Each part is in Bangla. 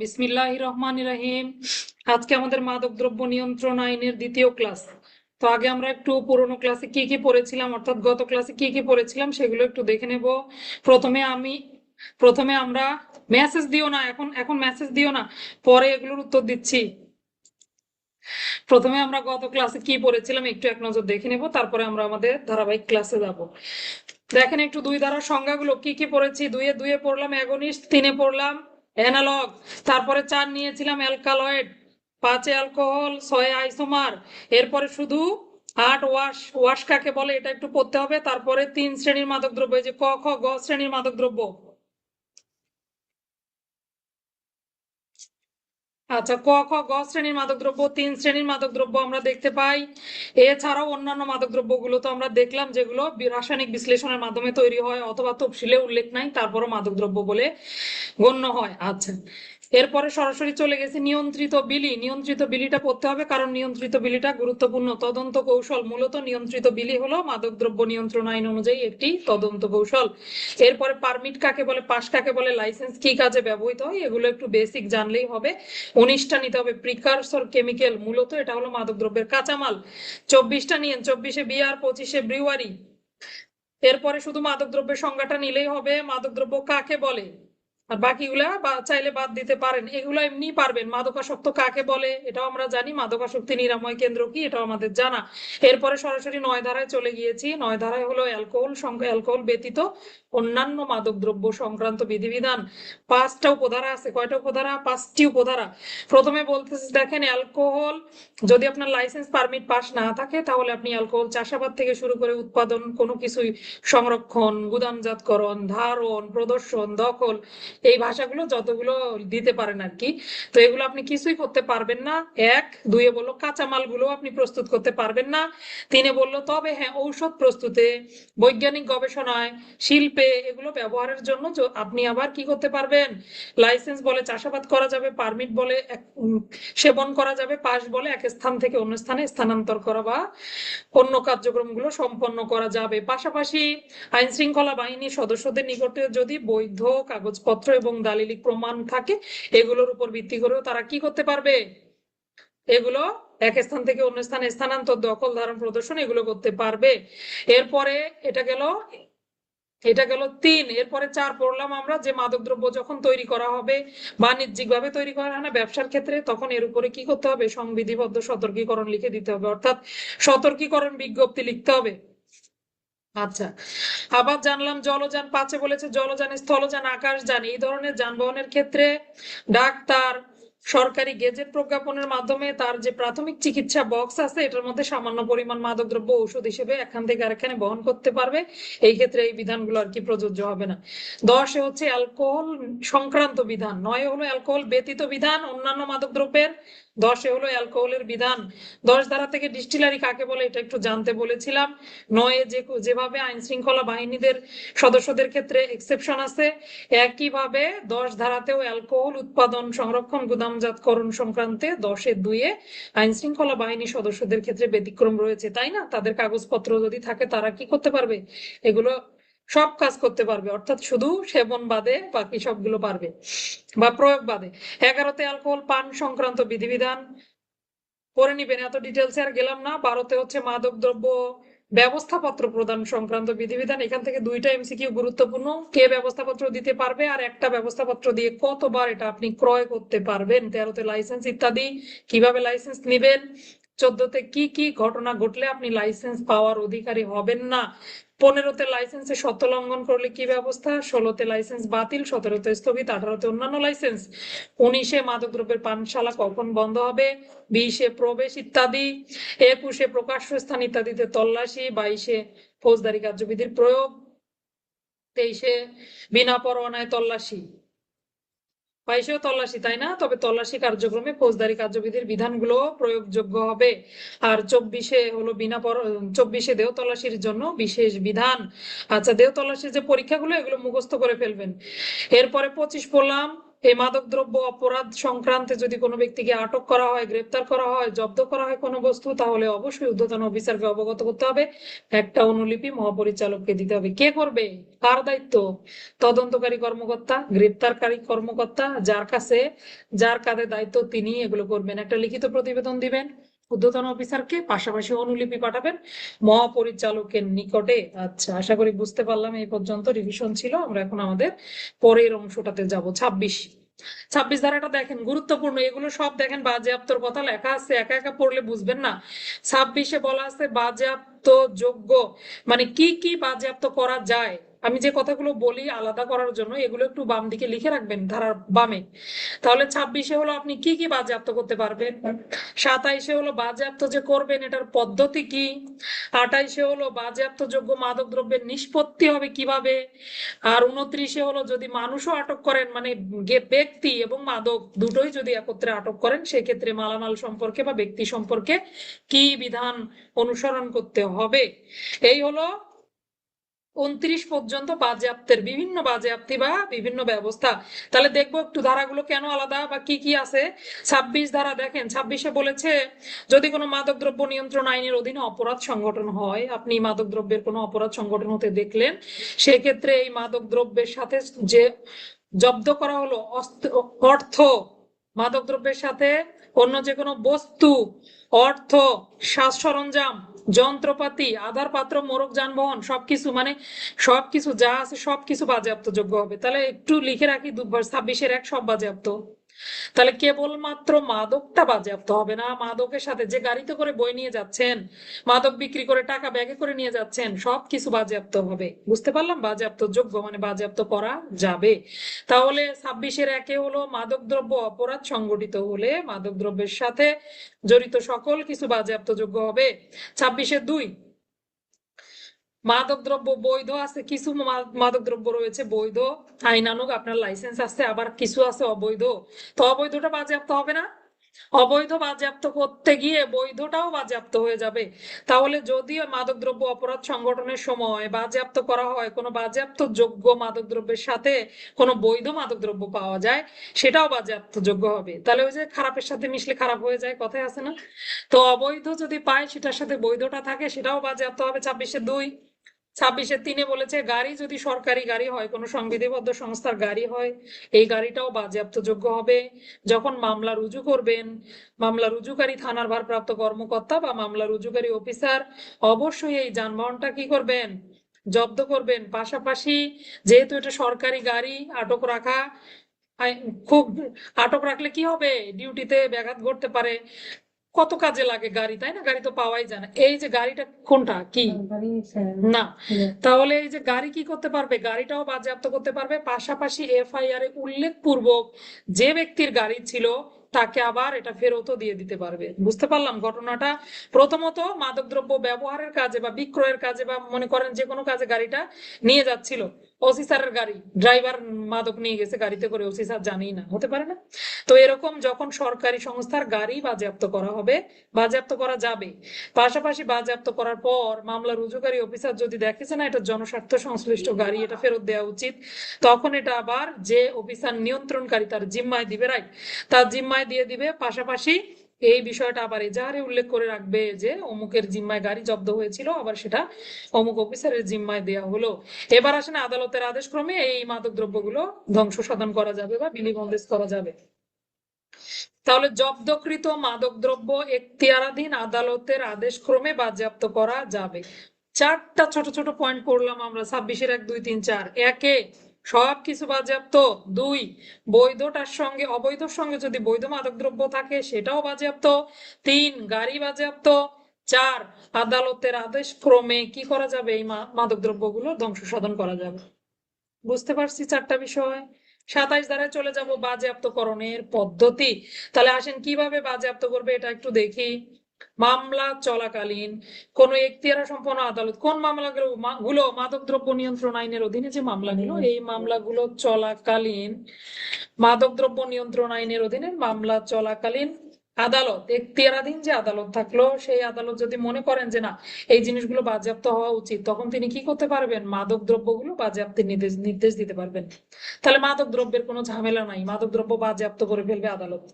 বিসমিল্লাহির রহমানির রহিম। আজকে আমাদের মাদকদ্রব্য নিয়ন্ত্রণ আইনের দ্বিতীয় ক্লাস। তো আগে আমরা একটু পুরোনো ক্লাসে কি কি পড়েছিলাম, অর্থাৎ গত ক্লাসে কি কি পড়েছিলাম সেগুলো একটু দেখে নেব। প্রথমে আমি প্রথমে আমরা মেসেজ দিও না, এখন এখন মেসেজ দিও না, পরে এগুলোর উত্তর দিচ্ছি। প্রথমে আমরা গত ক্লাসে কি পড়েছিলাম একটু এক নজর দেখে নেব, তারপরে আমরা আমাদের ধারাবাহিক ক্লাসে যাব। দেখেন একটু দুই ধারার সংজ্ঞাগুলো কি কি পড়েছি। দুইয়ে দুইয়ে পড়লাম অ্যাগনিস্ট, তিনে পড়লাম অ্যানালগ, তারপরে চার নিয়েছিলাম অ্যালকালয়েড, পাঁচে অ্যালকোহল, ছয়ে আইসোমার, এরপরে শুধু আট ওয়াশ। ওয়াশ কাকে বলে এটা একটু পড়তে হবে। তারপরে তিন শ্রেণীর মাদক দ্রব্য, এই যে ক খ গ শ্রেণীর মাদক দ্রব্য। আচ্ছা, ক খ গ শ্রেণীর মাদকদ্রব্য, তিন শ্রেণীর মাদকদ্রব্য আমরা দেখতে পাই। এছাড়াও অন্যান্য মাদকদ্রব্যগুলো তো আমরা দেখলাম যেগুলো রাসায়নিক বিশ্লেষণের মাধ্যমে তৈরি হয় অথবা তফসিলে উল্লেখ নাই তারপরও মাদকদ্রব্য বলে গণ্য হয়। আচ্ছা, এরপরে সরাসরি চলে গেছে নিয়ন্ত্রিত বিলি। নিয়ন্ত্রিত বিলিটা পড়তে হবে, কারণ নিয়ন্ত্রিত বিলিটা গুরুত্বপূর্ণ তদন্ত কৌশল। মূলত নিয়ন্ত্রিত বিলি হলো মাদকদ্রব্য নিয়ন্ত্রণ আইন অনুযায়ী একটি তদন্ত কৌশল। এরপরে পারমিট কাকে বলে, পাস কাকে বলে, লাইসেন্স কি কাজে ব্যবহৃত হয়, এগুলো একটু বেসিক জানলেই হবে। 19টা নিতে হবে। প্রিকারসর কেমিক্যাল, মূলত এটা হলো মাদকদ্রব্যের কাঁচামাল। 24টা নিয়েন, 24-এ বিয়ার, 25-এ ব্রিওয়ারি। এরপরে শুধু মাদকদ্রব্যের সংজ্ঞাটা নিলেই হবে, মাদকদ্রব্য কাকে বলে। আর বাকিগুলা চাইলে বাদ দিতে পারেন, এগুলো এমনি পারবেন। মাদকাসক্ত কাকে বলে এটাও আমরা জানি, মাদকাসক্তি নিরাময় কেন্দ্র কি এটাও আমাদের জানা। এরপরে সরাসরি 9 ধারায় চলে গিয়েছি। 9 ধারায় হলো অ্যালকোহল, অ্যালকোহল ব্যতীত অন্যান্য মাদকদ্রব্য সংক্রান্ত বিধিবিধান। 5টা উপধারা আছে। কয়টা উপধারা? 5টি উপধারা। প্রথমে বলতেছে দেখেন, অ্যালকোহল যদি আপনার লাইসেন্স পারমিট পাস না থাকে তাহলে আপনি অ্যালকোহল চাষাবাদ থেকে শুরু করে উৎপাদন কোনো কিছুই, সংরক্ষণ, গুদামজাতকরণ, ধারণ, প্রদর্শন, দখল, এই ভাষাগুলো যতগুলো দিতে পারেন আর কি, তো এগুলো আপনি কিছুই করতে পারবেন না। এক। দুইয়ে বললো কাঁচামালগুলো আপনি প্রস্তুত করতে পারবেন না। তিনে বললো তবে হ্যাঁ ঔষধ প্রস্তুতে, বৈজ্ঞানিক গবেষণায়, শিল্পে এগুলো ব্যবহারের জন্য আপনি আবার কি করতে পারবেন, লাইসেন্স বলে চাষাবাদ করা যাবে, পারমিট বলে সেবন করা যাবে, পাস বলে এক স্থান থেকে অন্য স্থানে স্থানান্তর করা বা অন্য কার্যক্রমগুলো সম্পন্ন করা যাবে। পাশাপাশি আইন শৃঙ্খলা বাহিনীর সদস্যদের নিকটে যদি বৈধ কাগজপত্র এবং দালিলিক প্রমাণ থাকে, এগুলোর উপর ভিত্তি করেও তারা কি করতে পারবে, এগুলো এক স্থান থেকে অন্য স্থানে স্থানান্তর, দখল, ধারণ, প্রদর্শন এগুলো করতে পারবে। এরপরে এটা গেল 3। এরপরে 4 পড়লাম আমরা যে মাদকদ্রব্য যখন তৈরি করা হবে, বাণিজ্যিক ভাবে তৈরি করা হয় না, ব্যবসার ক্ষেত্রে, তখন এর উপরে কি করতে হবে, সংবিধিবদ্ধ সতর্কীকরণ লিখে দিতে হবে, অর্থাৎ সতর্কীকরণ বিজ্ঞপ্তি লিখতে হবে। আচ্ছা, আবার জানলাম জলযান। 5-এ বলেছে জলযান, স্থলযান, আকাশযান এই ধরনের যানবাহনের ক্ষেত্রে ডাক্তার সরকারি গেজেট প্রজ্ঞাপনের মাধ্যমে তার যে প্রাথমিক চিকিৎসা বক্স আছে এটার মধ্যে সামান্য পরিমাণ মাদকদ্রব্য ঔষধ হিসেবে এখান থেকে আরেকখানে বহন করতে পারবে। এই ক্ষেত্রে এই বিধানগুলো আর কি প্রযোজ্য হবে না। 10-এ হচ্ছে অ্যালকোহল সংক্রান্ত বিধান। 9-এ হলো অ্যালকোহল ব্যতীত বিধান অন্যান্য মাদকদ্রব্যের। 10-এ হলো অ্যালকোহলের বিধান। 10 ধারা থেকে ডিস্টিলারি কাকে বলে এটা একটু জানতে বলেছিলাম। 9-এ যেভাবে আইন শৃঙ্খলা বাহিনীদের সদস্যদের ক্ষেত্রে এক্সেপশন আছে, একইভাবে 10 ধারাতেও অ্যালকোহল উৎপাদন, সংরক্ষণ, গুদামজাতকরণ সংক্রান্তে 10-এ 2-এ আইন শৃঙ্খলা বাহিনীর সদস্যদের ক্ষেত্রে ব্যতিক্রম রয়েছে, তাই না? তাদের কাগজপত্র যদি থাকে তারা কি করতে পারবে, এগুলো সব কাজ করতে পারবে, অর্থাৎ শুধু সেবন বাদে বাকি সবগুলো পারবে বা প্রয়োগ বাদে। 11-তে অ্যালকোহল পান সংক্রান্ত বিধিবিধান পড়ে নিবেন, এত ডিটেলসে আর গেলাম না। 12-তে হচ্ছে মাদক দ্রব্য ব্যবস্থাপত্র প্রদান সংক্রান্ত বিধিবিধান। এখান থেকে 2টা এমসিকিউ গুরুত্বপূর্ণ, কে ব্যবস্থাপত্র দিতে পারবে আর একটা ব্যবস্থাপত্র দিয়ে কতবার এটা আপনি ক্রয় করতে পারবেন। 13-তে লাইসেন্স ইত্যাদি, কিভাবে লাইসেন্স নিবেন। 14-তে কি কি ঘটনা ঘটলে আপনি লাইসেন্স পাওয়ার অধিকারী হবেন না। 15-তে লাইসেন্সের শর্ত লঙ্ঘন করলে কি ব্যবস্থা। 16-তে লাইসেন্স বাতিল, 17-তে স্থগিত, 18-তে অন্যান্য লাইসেন্স। 19-এ মাদকদ্রব্যের পানশালা কখন বন্ধ হবে, 20-এ প্রবেশ ইত্যাদি। 21-এ প্রকাশ্য স্থান ইত্যাদিতে তল্লাশি। 22-এ ফৌজদারি কার্যবিধির প্রয়োগ। 23-এ বিনা পরোয়ানায় তল্লাশি। 22-এও তল্লাশি, তাই না? তবে তল্লাশি কার্যক্রমে ফৌজদারি কার্যবিধির বিধানগুলো প্রয়োগযোগ্য হবে। আর 24-এ হলো 24-এ দেহ তল্লাশির জন্য বিশেষ বিধান। আচ্ছা, দেহ তল্লাশির যে পরীক্ষাগুলো এগুলো মুখস্থ করে ফেলবেন। এরপরে 25 পড়লাম এই মাদকদ্রব্য অপরাধ সংক্রান্তে যদি কোনো ব্যক্তিকে আটক করা হয়, গ্রেপ্তার করা হয়, জব্দ করা হয় কোনো বস্তু, তাহলে অবশ্যই ঊর্ধ্বতন অফিসারকে অবগত করতে হবে, একটা অনুলিপি মহাপরিচালককে দিতে হবে। কে করবে? কার দায়িত্ব? তদন্তকারী কর্মকর্তা, গ্রেপ্তারকারী কর্মকর্তা, যার কাঁধে দায়িত্ব তিনি এগুলো করবেন। একটা লিখিত প্রতিবেদন দিবেন ঊর্ধ্বতন অফিসারকে, পাশাপাশি অনুলিপি পাঠাবেন মহাপরিচালকের নিকটে। আচ্ছা, আশা করি বুঝতে পারলাম। এই পর্যন্ত রিভিশন ছিল। আমরা এখন আমাদের পরের অংশটাতে যাব। 26 ধারাটা দেখেন, গুরুত্বপূর্ণ। এগুলো সব দেখেন বাজেয়াপ্তর কথা লেখা আছে, একা একা পড়লে বুঝবেন না। 26-এ বলা আছে বাজেয়াপ্ত যোগ্য, মানে কি কি বাজেয়াপ্ত করা যায়। আমি যে কথাগুলো বলি আলাদা করার জন্য, এগুলো একটু বাম দিকে লিখে রাখবেন, ধারার বামে। তাহলে 26-এ হলো আপনি কি কি বাজেয়াপ্ত করতে পারবেন। 27-এ হলো বাজেয়াপ্ত যে করবেন এটার পদ্ধতি কি। 28-এ হলো বাজেয়াপ্ত যোগ্য মাদক দ্রব্যের নিষ্পত্তি হবে কিভাবে। আর 29-এ হলো যদি মানুষও আটক করেন, মানে ব্যক্তি এবং মাদক দুটোই যদি একত্রে আটক করেন, সেক্ষেত্রে মালামাল সম্পর্কে বা ব্যক্তি সম্পর্কে কি বিধান অনুসরণ করতে হবে। এই হলো 29 পর্যন্ত বাজেয়াপ্তের বিভিন্ন বাজেয়াপ্তি বা বিভিন্ন ব্যবস্থা। তাহলে দেখবো একটু ধারাগুলো কেন আলাদা বা কি কি আছে। 26 ধারা দেখেন, 26-এ বলেছে যদি কোনো মাদকদ্রব্য নিয়ন্ত্রণ আইনের অধীনে অপরাধ সংগঠন হয়, আপনি মাদকদ্রব্যের কোনো অপরাধ সংগঠন হতে দেখলেন, সেক্ষেত্রে এই মাদকদ্রব্যের সাথে যে জব্দ করা হলো অর্থ, মাদকদ্রব্যের সাথে অন্য যে কোনো বস্তু, অর্থ, সাজ সরঞ্জাম, যন্ত্রপাতি, আধারপাত্র, মোড়ক যানবাহন, সবকিছু, মানে সবকিছু যা আছে সবকিছু বাজেয়াপ্ত যোগ্য হবে। তাহলে একটু লিখে রাখি, 26-এর 1 সব বাজেয়াপ্ত। তাহলে কেবলমাত্র মাদকটা বাজেয়াপ্ত হবে না, মাদকের সাথে যে গাড়িতে করে বই নিয়ে যাচ্ছেন, মাদক বিক্রি করে টাকা ব্যাগে করে নিয়ে যাচ্ছেন, সবকিছু বাজেয়াপ্ত হবে। বুঝতে পারলাম? বাজেয়াপ্ত যোগ্য মানে বাজেয়াপ্ত করা যাবে। তাহলে 26-এর 1-এ হলো মাদকদ্রব্য অপরাধ সংগঠিত হলে মাদকদ্রব্যের সাথে জড়িত সকল কিছু বাজেয়াপ্ত যোগ্য হবে। 26-এর 2, মাদকদ্রব্য বৈধ আছে, কিছু মাদকদ্রব্য রয়েছে বৈধ আইনানুগ, আপনার লাইসেন্স আছে, আবার কিছু আছে অবৈধ। তো অবৈধটা বাজেয়াপ্ত হবে না? অবৈধ বাজেয়াপ্ত করতে গিয়ে বৈধটাও বাজেয়াপ্ত হয়ে যাবে। তাহলে যদি মাদকদ্রব্য অপরাধ সংগঠনের সময় বাজেয়াপ্ত করা হয় কোনো বাজেয়াপ্ত যোগ্য মাদকদ্রব্যের সাথে কোনো বৈধ মাদকদ্রব্য পাওয়া যায়, সেটাও বাজেয়াপ্ত যোগ্য হবে। তাহলে ওই যে খারাপের সাথে মিশলে খারাপ হয়ে যায়, কথায় আছে না? তো অবৈধ যদি পায় সেটার সাথে বৈধটা থাকে, সেটাও বাজেয়াপ্ত হবে। 26-এর 2। 26-এর 3-এ বলেছে গাড়ি যদি সরকারি গাড়ি হয়, কোনো সংবিধিবদ্ধ সংস্থার গাড়ি হয়, এই গাড়িটাও বাজেয়াপ্ত যোগ্য হবে। যখন মামলা রুজু করবেন, মামলা রুজুকারী থানার ভারপ্রাপ্ত কর্মকর্তা বা মামলা রুজুকারী অফিসার অবশ্যই এই যানবাহনটা কি করবেন? জব্দ করবেন। পাশাপাশি যেহেতু এটা সরকারি গাড়ি, আটক রাখা খুব, আটক রাখলে কি হবে? ডিউটিতে ব্যাঘাত ঘটতে পারে। কত কাজে লাগে গাড়ি, তাই না? গাড়ি তো পাওয়াই যায় না। এই যে গাড়িটা কোনটা কি না, তাহলে এই যে গাড়ি কি করতে পারবে? গাড়িটাও বাজেয়াপ্ত করতে পারবে। পাশাপাশি এফআইআর এ উল্লেখপূর্বক যে ব্যক্তির গাড়ি ছিল তাকে আবার এটা ফেরতও দিয়ে দিতে পারবে। বুঝতে পারলাম ঘটনাটা? প্রথমত মাদকদ্রব্য ব্যবহারের কাজে বা বিক্রয়ের কাজে বা মনে করেন যে কোনো কাজে গাড়িটা নিয়ে যাচ্ছিল, ওসি স্যারের গাড়ি, ড্রাইভার মাদক নিয়ে গেছে গাড়িতে করে, ওসি স্যার জানেই না, হতে পারে না? তো এরকম যখন সরকারি সংস্থার গাড়ি বাজেয়াপ্ত করা হবে, বাজেয়াপ্ত করা যাবে। পাশাপাশি বাজেয়াপ্ত করার পর মামলা রুজুকারী অফিসার যদি দেখেছে না এটা জনস্বার্থ সংশ্লিষ্ট গাড়ি, এটা ফেরত দেওয়া উচিত, তখন এটা আবার যে অফিসার নিয়ন্ত্রণকারী তার জিম্মায় দিবে, রাইট, তার জিম্মায় দিয়ে দিবে। পাশাপাশি এই বিষয়টা আবার এজাহারে উল্লেখ করে রাখবে যে অমুকের জিম্মায় গাড়ি জব্দ হয়েছিল, আবার সেটা অমুক অফিসারের জিম্মায় দেওয়া হলো। এবার আসেন আদালতের আদেশ ক্রমে এই মাদক দ্রব্যগুলো ধ্বংস সাধন করা যাবে বা বিলিবন্দেজ করা যাবে। তাহলে জব্দকৃত মাদকদ্রব্য এখতিয়ারাধীন আদালতের আদেশ ক্রমে বাজেয়াপ্ত করা যাবে। 4টা ছোট ছোট পয়েন্ট পড়লাম আমরা 26-এর 1, 2, 3, 4। 1-এ সবকিছু বাজেয়াপ্ত। 2, বৈধটার সঙ্গে অবৈধর সঙ্গে যদি বৈধ মাদকদ্রব্য থাকে সেটাও বাজেয়াপ্ত। 3, গাড়ি বাজেয়াপ্ত। 4, আদালতের আদেশ ক্রমে কি করা যাবে? এই মাদকদ্রব্যগুলো ধ্বংস সাধন করা যাবে। বুঝতে পারছি 4টা বিষয়। 27 ধারায় চলে যাব, বাজেয়াপ্তকরণের পদ্ধতি। তাহলে আসেন কিভাবে বাজেয়াপ্ত করবে এটা একটু দেখি। মামলা চলাকালীন কোন এখতিয়ার সম্পন্ন আদালত কোন মামলাগুলো মাদকদ্রব্য নিয়ন্ত্রণ আইনের অধীনে যে মামলাগুলো, এই মামলাগুলো চলাকালীন মাদকদ্রব্য নিয়ন্ত্রণ আইনের অধীনে মামলা চলাকালীন আদালত, এখতিয়ারাধীন যে আদালত থাকলো, সেই আদালত যদি মনে করেন যে না এই জিনিসগুলো বাজেয়াপ্ত হওয়া উচিত, তখন তিনি কি করতে পারবেন? মাদক দ্রব্যগুলো বাজেয়াপ্তের নির্দেশ নির্দেশ দিতে পারবেন। তাহলে মাদক দ্রব্যের কোনো ঝামেলা নাই, মাদক দ্রব্য বাজেয়াপ্ত করে ফেলবে আদালত।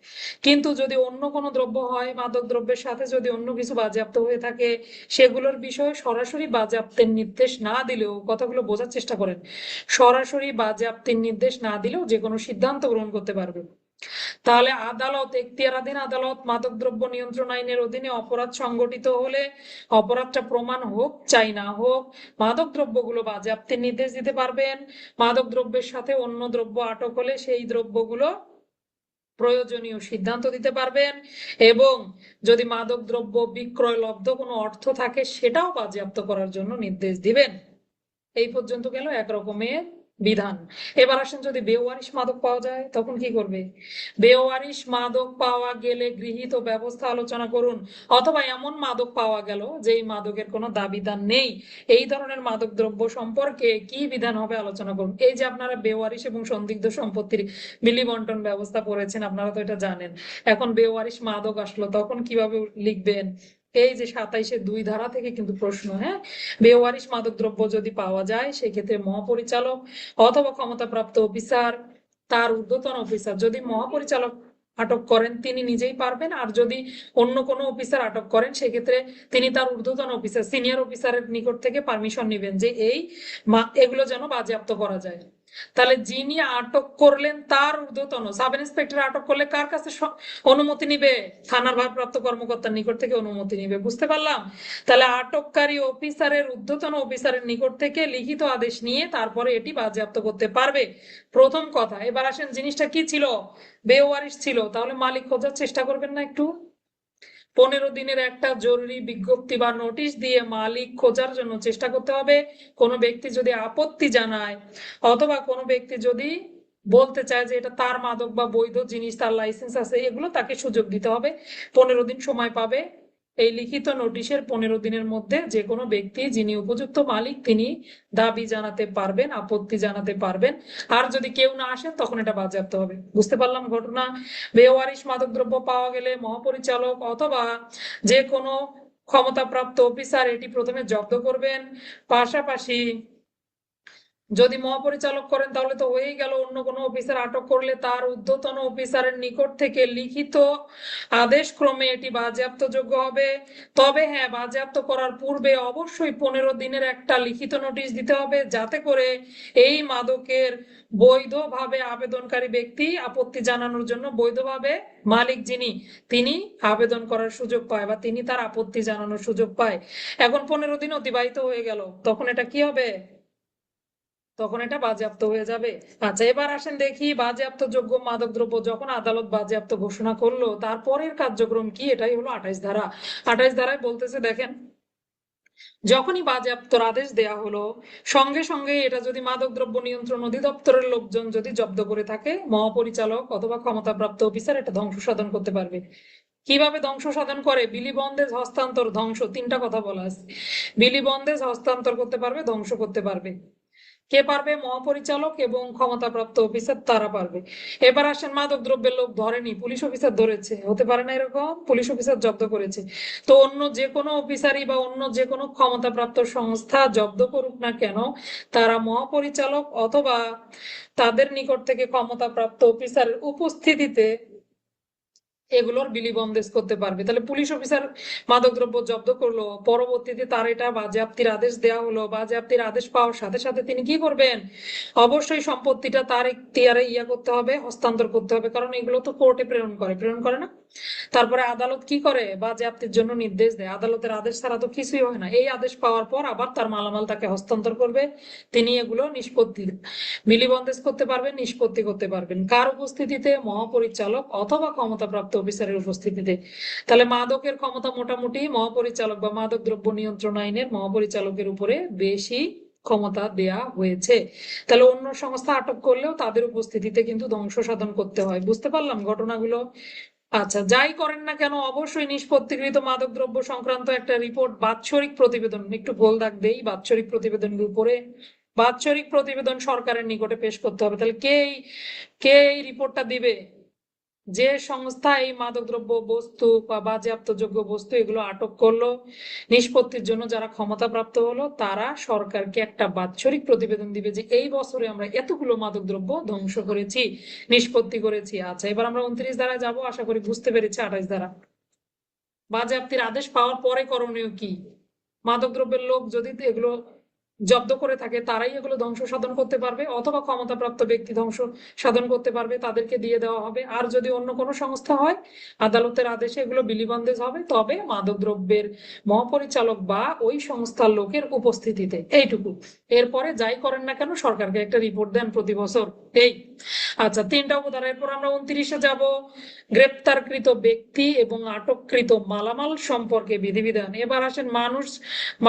কিন্তু যদি অন্য কোনো দ্রব্য হয়, মাদক দ্রব্যের সাথে যদি অন্য কিছু বাজেয়াপ্ত হয়ে থাকে, সেগুলোর বিষয়ে সরাসরি বাজেয়াপ্তের নির্দেশ না দিলেও, কথাগুলো বোঝার চেষ্টা করেন, সরাসরি বাজেয়াপ্তির নির্দেশ না দিলেও যে কোনো সিদ্ধান্ত গ্রহণ করতে পারবে। তাহলে আদালত, এখতিয়ারাধীন আদালত মাদকদ্রব্য নিয়ন্ত্রণ আইনের অধীনে অপরাধ সংগঠিত হলে, অপরাধটা প্রমাণ হোক চাই না হোক, মাদক দ্রব্যগুলো বাজেয়াপ্তির নির্দেশ দিতে পারবেন। মাদক দ্রব্যের সাথে অন্য দ্রব্য আটক হলে সেই দ্রব্যগুলো প্রয়োজনীয় সিদ্ধান্ত দিতে পারবেন, এবং যদি মাদক দ্রব্য বিক্রয় লব্ধ কোনো অর্থ থাকে সেটাও বাজেয়াপ্ত করার জন্য নির্দেশ দিবেন। এই পর্যন্ত গেল একরকমের বিধান। এবার আসেন, যদি বেওয়ারিশ মাদক পাওয়া যায় তখন কি করবে? বেওয়ারিশ মাদক পাওয়া গেলে গৃহীত ব্যবস্থা আলোচনা করুন। অথবা এমন মাদক পাওয়া গেল যেই মাদকের কোনো দাবিদার নেই, এই ধরনের মাদক দ্রব্য সম্পর্কে কি বিধান হবে আলোচনা করুন। এই যে আপনারা বেওয়ারিশ এবং সন্দিগ্ধ সম্পত্তির বিলি বন্টন ব্যবস্থা করেছেন, আপনারা তো এটা জানেন। এখন বেওয়ারিশ মাদক আসলো, তখন কিভাবে লিখবেন? এই যে 27-2 ধারা থেকে কিন্তু প্রশ্ন। হ্যাঁ, বেওয়ারিশ মাদকদ্রব্য যদি পাওয়া যায়, সেক্ষেত্রে মহাপরিচালক অথবা ক্ষমতাপ্রাপ্ত অফিসার, তার ঊর্ধ্বতন অফিসার, যদি মহাপরিচালক আটক করেন তিনি নিজেই পারবেন, আর যদি অন্য কোনো অফিসার আটক করেন সেক্ষেত্রে তিনি তার ঊর্ধ্বতন অফিসার, সিনিয়র অফিসারের নিকট থেকে পারমিশন নেবেন যে এই এগুলো যেন বাজেয়াপ্ত করা যায়। তাহলে যিনি আটক করলেন তার ঊর্ধ্বতন, সাব ইন্সপেক্টর আটক করলে কার কাছে অনুমতি নিবে? থানার ভারপ্রাপ্ত কর্মকর্তার নিকট থেকে অনুমতি নিবে। বুঝতে পারলাম? তাহলে আটককারী অফিসারের ঊর্ধ্বতন অফিসারের নিকট থেকে লিখিত আদেশ নিয়ে তারপরে এটি বাজেয়াপ্ত করতে পারবে, প্রথম কথা। এবার আসেন, জিনিসটা কি ছিল? বেওয়ারিশ ছিল, তাহলে মালিক খোঁজার চেষ্টা করবেন না একটু? 15 দিনের একটা জরুরি বিজ্ঞপ্তি বা নোটিশ দিয়ে মালিক খোঁজার জন্য চেষ্টা করতে হবে। কোনো ব্যক্তি যদি আপত্তি জানায়, অথবা কোনো ব্যক্তি যদি বলতে চায় যে এটা তার মাদক বা বৈধ জিনিস, তার লাইসেন্স আছে, এগুলো তাকে সুযোগ দিতে হবে। 15 দিন সময় পাবে। এই লিখিত নোটিশের 15 দিনের মধ্যে যে কোনো ব্যক্তি যিনি উপযুক্ত মালিক তিনি দাবি জানাতে পারবেন, আপত্তি জানাতে পারবেন। আর যদি কেউ না আসেন তখন এটা বাজেয়াপ্ত হবে। বুঝতে পারলাম ঘটনা? বেওয়ারিশ মাদকদ্রব্য পাওয়া গেলে মহাপরিচালক অথবা যে কোনো ক্ষমতাপ্রাপ্ত অফিসার এটি প্রথমে জব্দ করবেন। পাশাপাশি যদি মহাপরিচালক করেন তাহলে তো হয়েই গেল, অন্য কোনো অফিসার আটক করলে তার ঊর্ধ্বতন অফিসারের নিকট থেকে লিখিত আদেশ ক্রমে এটি বাজেয়াপ্ত যোগ্য হবে। তবে হ্যাঁ, বাজেয়াপ্ত করার পূর্বে অবশ্যই 15 দিনের একটা লিখিত নোটিশ দিতে হবে, যাতে করে এই মাদকের বৈধভাবে আবেদনকারী ব্যক্তি আপত্তি জানানোর জন্য বৈধভাবে মালিক যিনি তিনি আবেদন করার সুযোগ পায়, বা তিনি তার আপত্তি জানানোর সুযোগ পায়। এখন 15 দিন অতিবাহিত হয়ে গেল, তখন এটা কি হবে? তখন এটা বাজেয়াপ্ত হয়ে যাবে। আচ্ছা, এবার আসেন দেখি, বাজেয়াপ্ত যোগ্য মাদকদ্রব্য যখন আদালত বাজেয়াপ্ত ঘোষণা করলো, তারপরের কার্যক্রম কি? এটাই হলো 28 ধারা। 28 ধারায় বলতেছে, দেখেন, যখনই বাজেয়াপ্তর আদেশ দেয়া হলো, সঙ্গে সঙ্গে এটা যদি মাদকদ্রব্য নিয়ন্ত্রণ অধিদপ্তরের লোকজন যদি জব্দ করে থাকে, মহাপরিচালক অথবা ক্ষমতাপ্রাপ্ত অফিসার এটা ধ্বংস সাধন করতে পারবে। কিভাবে ধ্বংস সাধন করে? বিলি বন্দেজ, হস্তান্তর, ধ্বংস, তিনটা কথা বলা আছে। বিলি বন্দেজ, হস্তান্তর করতে পারবে, ধ্বংস করতে পারবে। কে পারবে? মহাপরিচালক এবং ক্ষমতাপ্রাপ্ত অফিসার, তারা পারবে। এবার আসেন, মাদক দ্রব্যের লোক ধরেনি, পুলিশ অফিসার ধরেছে, হতে পারে না এরকম? পুলিশ অফিসার জব্দ করেছে। তো অন্য যে কোনো অফিসারই বা অন্য যে কোনো ক্ষমতাপ্রাপ্ত সংস্থা জব্দ করুক না কেন, তারা মহাপরিচালক অথবা তাদের নিকট থেকে ক্ষমতাপ্রাপ্ত অফিসারের উপস্থিতিতে এগুলোর বিলি বন্দেজ করতে পারবে। তাহলে পুলিশ অফিসার মাদকদ্রব্য জব্দ করলো, পরবর্তীতে তার এটা বাজেয়াপ্তির আদেশ দেওয়া হলো, বাজেয়াপ্তির আদেশ পাওয়ার সাথে সাথে তিনি কি করবেন? অবশ্যই সম্পত্তিটা তার এখতিয়ারে করতে হবে, হস্তান্তর করতে হবে, কারণ এগুলো তো কোর্টে প্রেরণ করে, প্রেরণ করে না? তারপরে আদালত কি করে? বাজেয়াপ্তির জন্য নির্দেশ দেয়। আদালতের আদেশ ছাড়া তো কিছুই হয় না। এই আদেশ পাওয়ার পর আবার তার মালামাল তাকে হস্তান্তর করবে, তিনি এগুলো নিষ্পত্তি, বিলি বন্দেজ করতে পারবেন, নিষ্পত্তি করতে পারবেন। কার উপস্থিতিতে? মহাপরিচালক অথবা ক্ষমতাপ্রাপ্ত অফিসারের উপস্থিতিতে। তাহলে মাদকের ক্ষমতা মোটামুটি মহাপরিচালক বা মাদক দ্রব্য নিয়ন্ত্রণ আইনের মহাপরিচালকের উপরে বেশি ক্ষমতা দেয়া হয়েছে। তাহলে অন্য সংস্থা আটক করলেও তাদের উপস্থিতিতে কিন্তু ধ্বংস সাধন করতে হয়। বুঝতে পারলাম ঘটনাগুলো? আচ্ছা, যাই করেন না কেন অবশ্যই নিষ্পত্তিকৃত মাদকদ্রব্য সংক্রান্ত একটা রিপোর্ট, বাৎসরিক প্রতিবেদন, একটু গোল দাগ দেই বাৎসরিক প্রতিবেদনের উপরে, বাৎসরিক প্রতিবেদন সরকারের নিকটে পেশ করতে হবে। তাহলে কে এই রিপোর্টটা দিবে? যে সংস্থা এই মাদকদ্রব্য বস্তু বা বাজেয়াপ্তযোগ্য বস্তু এগুলো আটক করলো, নিষ্পত্তির জন্য যারা ক্ষমতাপ্রাপ্ত হলো, তারা সরকারকে একটা বাৎসরিক প্রতিবেদন দিবে যে এই বছরে আমরা এতগুলো মাদকদ্রব্য ধ্বংস করেছি, নিষ্পত্তি করেছি। আচ্ছা, এবার আমরা 29 ধারায় যাব, আশা করি বুঝতে পেরেছি। 28 ধারা, বাজেয়াপ্তির আদেশ পাওয়ার পরে করণীয় কি? মাদকদ্রব্যের লোক যদি এগুলো জব্দ করে থাকে, তারাই এগুলো ধ্বংস সাধন করতে পারবে, অথবা ক্ষমতাপ্রাপ্ত ব্যক্তি ধ্বংস সাধন করতে পারবে, তাদেরকে দিয়ে দেওয়া হবে। আর যদি অন্য কোনো সংস্থা হয়, আদালতের আদেশে এগুলো বিলিবন্দেজ হবে, তবে মাদকদ্রব্যের মহাপরিচালক বা ওই সংস্থার লোকের উপস্থিতিতে। এইটুকু। এরপরে যাই করেন না কেন সরকারকে একটা রিপোর্ট দেন প্রতি বছর। এই আচ্ছা, 3টা উপধারা। এরপর আমরা 29-এ যাব, গ্রেপ্তারকৃত ব্যক্তি এবং আটককৃত মালামাল সম্পর্কে বিধিবিধান। এবার আসেন মানুষ,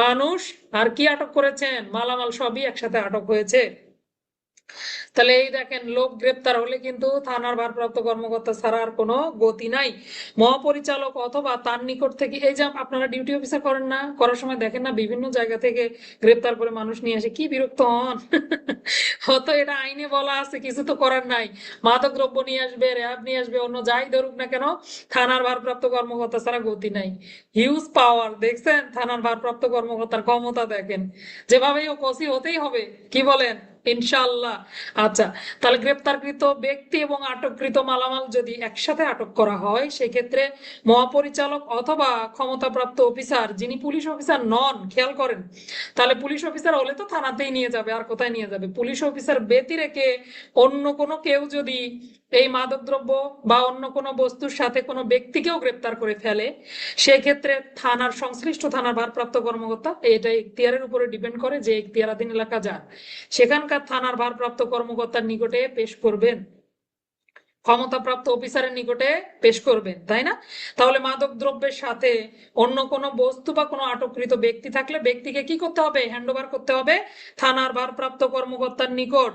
মানুষ আর কি আটক করেছেন, মালামাল সবই একসাথে আটক হয়েছে। তাহলে এই দেখেন, লোক গ্রেপ্তার হলে কিন্তু থানার ভারপ্রাপ্ত কর্মকর্তা ছাড়া আর কোনো গতি নাই। মহাপরিচালক অথবা তার নিকট থেকে, এই যে আপনারা ডিউটি অফিসার করেন না, করার সময় দেখেন না বিভিন্ন জায়গা থেকে গ্রেপ্তার করে মানুষ নিয়ে আসে, কি বিরক্ত হন। হয়তো এটা আইনে বলা আছে, কিছু তো করার নাই। মাদক দ্রব্য নিয়ে আসবে, র্যাব নিয়ে আসবে, অন্য যাই ধরুক না কেন, থানার ভারপ্রাপ্ত কর্মকর্তা ছাড়া গতি নাই। হিউজ পাওয়ার, দেখছেন থানার ভারপ্রাপ্ত কর্মকর্তার ক্ষমতা দেখেন, যেভাবেই হোক ওসি হতেই হবে। কি বলেন? ইনশাআল্লাহ। আচ্ছা, তাহলে গ্রেপ্তারকৃত ব্যক্তি এবং আটককৃত মালামাল যদি একসাথে আটক করা হয়, সেক্ষেত্রে মহাপরিচালক অথবা ক্ষমতাপ্রাপ্ত অফিসার, যিনি পুলিশ অফিসার নন, খেয়াল করেন, তাহলে পুলিশ অফিসার হলে তো থানাতেই নিয়ে যাবে, আর কোথায় নিয়ে যাবে? পুলিশ অফিসার ব্যতি রেখে অন্য কোনো কেউ যদি এই মাদকদ্রব্য বা অন্য কোনো বস্তুর সাথে কোনো ব্যক্তিকেও গ্রেপ্তার করে ফেলে, সেক্ষেত্রে থানার সংশ্লিষ্ট থানার ভারপ্রাপ্ত কর্মকর্তা, এটা এখতিয়ারের উপরে ডিপেন্ড করে যে এখতিয়ারাধীন এলাকা যার, সেখানকার থানার ভারপ্রাপ্ত কর্মকর্তার নিকটে পেশ করবেন, ক্ষমতাপ্রাপ্ত অফিসারের নিকটে পেশ করবেন, তাই না? তাহলে মাদক দ্রব্যের সাথে অন্য কোনো বস্তু বা কোনো আটককৃত ব্যক্তি থাকলে ব্যক্তিকে কি করতে হবে? হ্যান্ড ওভার করতে হবে থানার ভারপ্রাপ্ত কর্মকর্তার নিকট।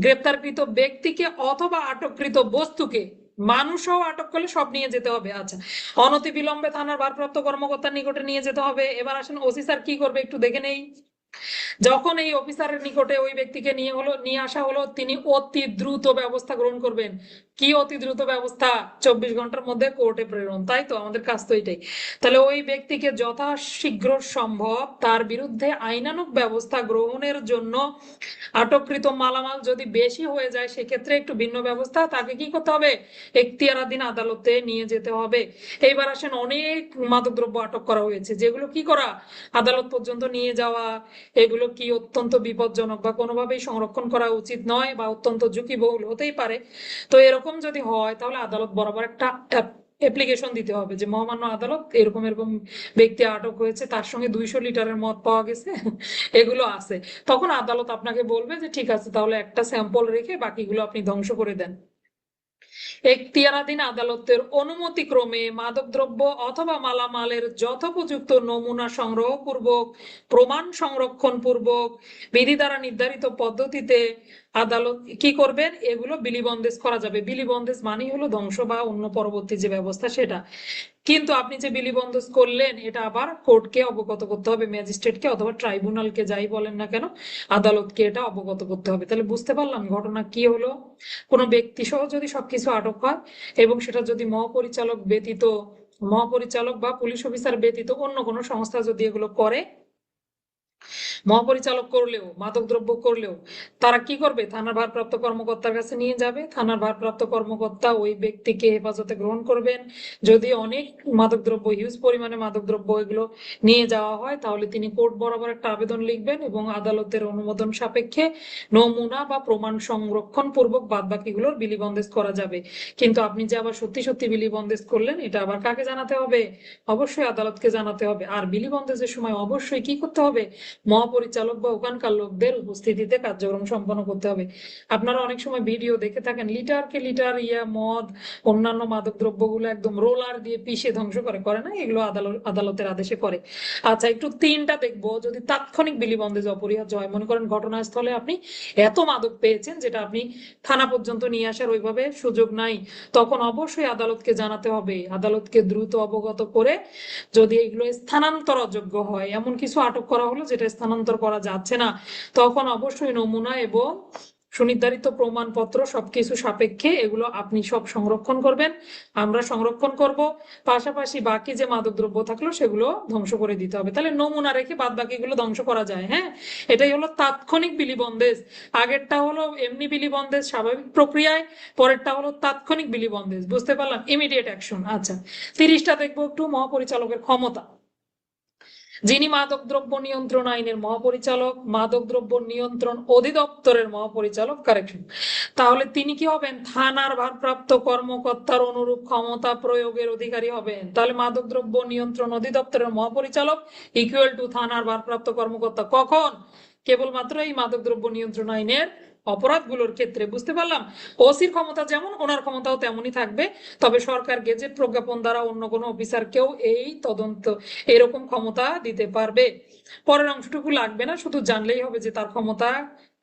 গ্রেপ্তারকৃত ব্যক্তিকে অথবা আটককৃত বস্তুকে, মানুষও আটক করলে সব নিয়ে যেতে হবে। আচ্ছা, অনতিবিলম্বে থানার ভারপ্রাপ্ত কর্মকর্তার নিকটে নিয়ে যেতে হবে। এবার আসেন ওসি স্যার কি করবে একটু দেখে নেই। যখন এই অফিসারের নিকটে ওই ব্যক্তিকে নিয়ে আসা হলো, তিনি অতি দ্রুত ব্যবস্থা গ্রহণ করবেন। কি অতি দ্রুত ব্যবস্থা? 24 ঘন্টার মধ্যে কোর্টে প্রেরণ, তাই তো? আমাদের কাজ তো এটাই। তাহলে ওই ব্যক্তিকে যথাশীঘ্র সম্ভব তার বিরুদ্ধে আইনানুগ ব্যবস্থা গ্রহণের জন্য, আটককৃত মালামাল যদি বেশি হয়ে যায় সেক্ষেত্রে একটু ভিন্ন ব্যবস্থা, তাকে কি করতে হবে? এখতিয়ারাধীন আদালতে নিয়ে যেতে হবে। এইবার আসেন, অনেক মাদকদ্রব্য আটক করা হয়েছে, যেগুলো কি করা, আদালত পর্যন্ত নিয়ে যাওয়া, এগুলো কি অত্যন্ত বিপজ্জনক বা কোনোভাবেই সংরক্ষণ করা উচিত নয়, বা অত্যন্ত ঝুঁকিবহুল হতেই পারে। তো এরকম যদি হয়, তাহলে আদালত বরাবর একটা অ্যাপ্লিকেশন দিতে হবে যে মহামান্য আদালত, এরকম এরকম ব্যক্তি আটক হয়েছে, তার সঙ্গে 200 লিটারের মদ পাওয়া গেছে, এগুলো আছে। তখন আদালত আপনাকে বলবে যে ঠিক আছে, তাহলে একটা স্যাম্পল রেখে বাকিগুলো আপনি ধ্বংস করে দেন। এখতিয়ারাধীন আদালতের অনুমতিক্রমে মাদকদ্রব্য অথবা মালামালের যথোপযুক্ত নমুনা সংগ্রহপূর্বক, প্রমাণ সংরক্ষণ পূর্বক, বিধি দ্বারা নির্ধারিত পদ্ধতিতে আদালত কি করবেন? এগুলো বিলিবন্দেজ করা যাবে। বিলিবন্দেজ মানে হলো ধ্বংস বা অন্য পরবর্তী যে ব্যবস্থা সেটা। কিন্তু আপনি যে বিলিবন্দেজ করলেন, এটা আবার কোর্টকে অবগত করতে হবে, ম্যাজিস্ট্রেটকে অথবা ট্রাইব্যুনালকে, যাই বলেন না কেন, আদালতকে এটা অবগত করতে হবে। তাহলে বুঝতে পারলাম ঘটনা কি হলো। কোনো ব্যক্তি সহ যদি সবকিছু আটক হয়, এবং সেটা যদি মহাপরিচালক ব্যতীত, মহাপরিচালক বা পুলিশ অফিসার ব্যতীত অন্য কোনো সংস্থা যদি এগুলো করে, মহাপরিচালক করলেও, মাদকদ্রব্য করলেও, তারা কি করবে? থানার ভারপ্রাপ্ত কর্মকর্তার কাছে নিয়ে যাবে। থানার ভারপ্রাপ্ত কর্মকর্তা ওই ব্যক্তিকে হেফাজতে গ্রহণ করবেন। যদি অনেক মাদকদ্রব্য, হিউজ পরিমাণে মাদকদ্রব্য এগুলো নিয়ে যাওয়া হয়, তাহলে তিনি কোর্ট বরাবর একটা আবেদন লিখবেন এবং আদালতের অনুমোদন সাপেক্ষে নমুনা বা প্রমাণ সংরক্ষণ পূর্বক বাদ বাকিগুলোর বিলিবন্দেজ করা যাবে। কিন্তু আপনি যে আবার সত্যি সত্যি বিলিবন্দেজ করলেন, এটা আবার কাকে জানাতে হবে? অবশ্যই আদালতকে জানাতে হবে। আর বিলিবন্দেজের সময় অবশ্যই কি করতে হবে? মহাপরিচালক বা ওখানকার লোকদের উপস্থিতিতে কার্যক্রম সম্পন্ন করতে হবে। আপনারা অনেক সময় ভিডিও দেখে থাকেন, লিটারকে লিটার মদ, অন্যান্য মাদক দ্রব্যগুলো একদম রোলার দিয়ে পিষে ধ্বংস করে না? এগুলো আদালতের আদেশে করে। আচ্ছা, একটু 3টা দেখবো। যদি তাৎক্ষণিক বিলিবন্দেজ অপরিহার্য হয়, মনে করেন ঘটনাস্থলে আপনি এত মাদক পেয়েছেন যেটা আপনি থানা পর্যন্ত নিয়ে আসার ওইভাবে সুযোগ নাই, তখন অবশ্যই আদালতকে জানাতে হবে। আদালতকে দ্রুত অবগত করে, যদি এগুলো স্থানান্তর অযোগ্য হয়, এমন কিছু আটক করা হলো যেটা স্থানান্তর করা যাচ্ছে না, তখন অবশ্যই নমুনা এবং সুনির্ধারিত প্রমাণপত্র সবকিছু সাপেক্ষে এগুলো আপনি সব সংরক্ষণ করবেন, আমরা সংরক্ষণ করব। পাশাপাশি বাকি যে মাদকদ্রব্য থাকলো সেগুলো ধ্বংস করে দিতে হবে। তাহলে নমুনা রেখে বাদ বাকিগুলো ধ্বংস করা যায়। হ্যাঁ, এটাই হলো তাৎক্ষণিক বিলিবন্দেজ। আগেরটা হলো এমনি বিলিবন্দেজ স্বাভাবিক প্রক্রিয়ায়, পরেরটা হলো তাৎক্ষণিক বিলিবন্দেজ। বুঝতে পারলাম, ইমিডিয়েট অ্যাকশন। আচ্ছা, 30টা দেখবো একটু। মহাপরিচালকের ক্ষমতা। যিনি মাদকদ্রব্য নিয়ন্ত্রণ আইনের মহাপরিচালক, মাদকদ্রব্য নিয়ন্ত্রণ অধিদপ্তরের মহাপরিচালক, কারেকশন, তাহলে তিনি কি হবেন? থানার ভারপ্রাপ্ত কর্মকর্তার অনুরূপ ক্ষমতা প্রয়োগের অধিকারী হবেন। তাহলে মাদকদ্রব্য নিয়ন্ত্রণ অধিদপ্তরের মহাপরিচালক ইকুয়াল টু থানার ভারপ্রাপ্ত কর্মকর্তা। কখন? কেবলমাত্র এই মাদকদ্রব্য নিয়ন্ত্রণ আইনের অপরাধগুলোর ক্ষেত্রে। বুঝতে পারলাম, ওসির ক্ষমতা যেমন ওনার ক্ষমতাও তেমনই থাকবে, তবে সরকার গেজেট প্রজ্ঞাপন দ্বারা অন্য কোনো অফিসারকেও এই তদন্ত এরকম ক্ষমতা দিতে পারবে। পরের অংশটুকু লাগবে না, শুধু জানলেই হবে যে তার ক্ষমতা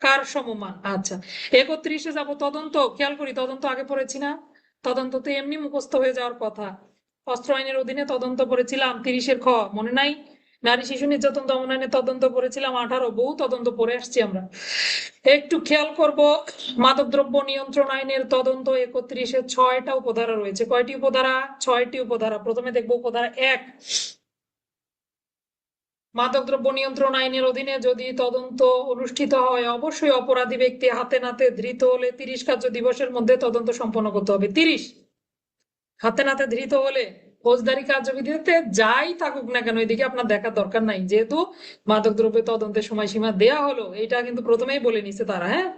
কার সমমান। আচ্ছা, 31-এ যাব। তদন্ত। খেয়াল করি, তদন্ত আগে পড়েছি না? তদন্ত তো এমনি মুখস্থ হয়ে যাওয়ার কথা। অস্ত্র আইনের অধীনে তদন্ত পড়েছিলাম 30-এর খ, মনে নাই? নারী শিশু নির্যাতন দমন আইনে তদন্ত পড়েছিলাম 18, বহু তদন্ত পড়ে আসছি আমরা। একটু খেয়াল করব, মাদকদ্রব্য নিয়ন্ত্রণ আইনের তদন্ত 31-এ 6টা উপধারা রয়েছে। কয়টি উপধারা? 6টি উপধারা। প্রথমে দেখবো উপধারা 1। মাদকদ্রব্য নিয়ন্ত্রণ আইনের অধীনে যদি তদন্ত অনুষ্ঠিত হয়, অবশ্যই অপরাধী ব্যক্তি হাতে নাতে ধৃত হলে 30 কার্য দিবসের মধ্যে তদন্ত সম্পন্ন করতে হবে। 30 হাতে নাতে ধৃত হলে ফৌজদারি কার্যবিধিতে যাই থাকুক না কেন, এদিকে আপনার দেখার দরকার নাই, যেহেতু মাদকদ্রব্য তদন্তের সময়সীমা দেয়া হলো, এটা কিন্তু প্রথমেই বলে নিছে তারা। হ্যাঁ,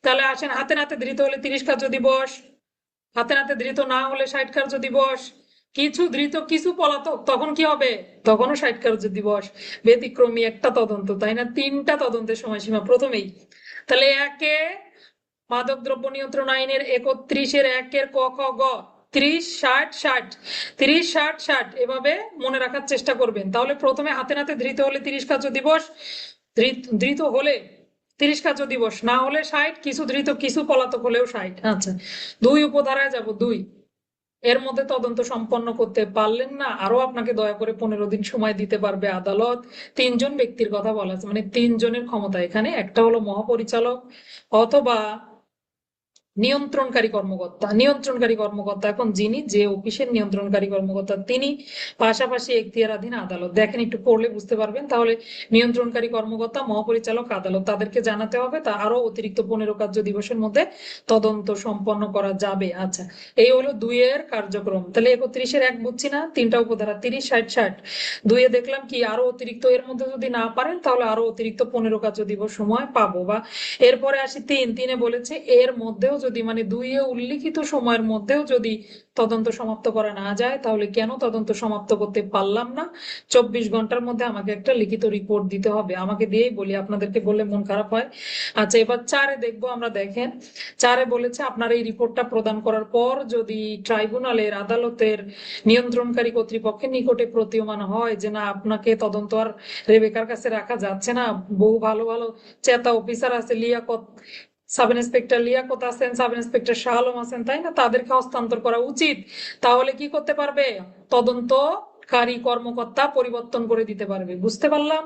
তাহলে আসেন, হাতে নাতে ধৃত হলে 30 কার্য দিবস, হাতে নাতে ধৃত না হলে 60 কার্য দিবস, কিছু ধৃত কিছু পলাতক, তখন কি হবে? তখনও 60 কার্য দিবস। ব্যতিক্রমী একটা তদন্ত, তাই না? 3টা তদন্তের সময়সীমা প্রথমেই। তাহলে একে মাদকদ্রব্য নিয়ন্ত্রণ আইনের 31-এর 1-এর ক, খ, গ, 30, 60, 60, 30, 60, 60 এভাবে মনে রাখার চেষ্টা করবেন। তাহলে প্রথমে হাতে নাতে ধৃত হলে 30 কার্য দিবস, ধৃত হলে 30 কার্য দিবস, না হলে 60, কিছু ধৃত কিছু পলাতক হলেও 60। আচ্ছা, 2 উপধারায় যাব। 2, এর মধ্যে তদন্ত সম্পন্ন করতে পারলেন না, আরো আপনাকে দয়া করে 15 দিন সময় দিতে পারবে আদালত। 3জন ব্যক্তির কথা বলা আছে, মানে 3জনের ক্ষমতা এখানে। একটা হলো মহাপরিচালক অথবা নিয়ন্ত্রণকারী কর্মকর্তা। নিয়ন্ত্রণকারী কর্মকর্তা এখন যিনি, যে অফিসের নিয়ন্ত্রণকারী কর্মকর্তা তিনি, পাশাপাশি এখতিয়ারাধীন আদালত। দেখেন, একটু পড়লে বুঝতে পারবেন। তাহলে নিয়ন্ত্রণকারী কর্মকর্তা, মহাপরিচালক, আদালত, তাদেরকে জানাতে হবে, তা আরো অতিরিক্ত 15 কার্য দিবসের মধ্যে তদন্ত সম্পন্ন করা যাবে। আচ্ছা, এই হলো 2-এর কার্যক্রম। তাহলে 31-এর 1 বুঝছি না? 3টা উপধারা, 30, 60, 60। 2-এ দেখলাম কি আরো অতিরিক্ত, এর মধ্যে যদি না পারেন তাহলে আরো অতিরিক্ত 15 কার্য দিবস সময় পাবো। বা এরপরে আসি 3। 3-এ বলেছে এর মধ্যেও যদি, মানে 2-এ উল্লিখিত সময়ের মধ্যেও যদি তদন্ত সমাপ্ত করা না যায়, তাহলে কেন তদন্ত সমাপ্ত করতে পারলাম না? 24 ঘন্টার মধ্যে আমাকে একটা লিখিত রিপোর্ট দিতে হবে। আমাকে দিয়েই বলি, আপনাদেরকে বললে মন খারাপ হয়। আচ্ছা, এবার 4-এ দেখবো আমরা। দেখেন, 4-এ বলেছে আপনার এই রিপোর্টটা প্রদান করার পর যদি ট্রাইব্যুনালের, আদালতের নিয়ন্ত্রণকারী কর্তৃপক্ষের নিকটে প্রতীয়মান হয় যে না, আপনাকে তদন্ত আর রেবেকার কাছে রাখা যাচ্ছে না, বহু ভালো ভালো চেতা অফিসার আছে, লিয়াকত, সাব ইন্সপেক্টর লিয়াকত আছেন, সাব ইন্সপেক্টর শাহ আলম আছেন, তাই না, তাদেরকে হস্তান্তর করা উচিত। তাহলে কি করতে পারবে? তদন্তকারী কর্মকর্তা পরিবর্তন করে দিতে পারবে। বুঝতে পারলাম।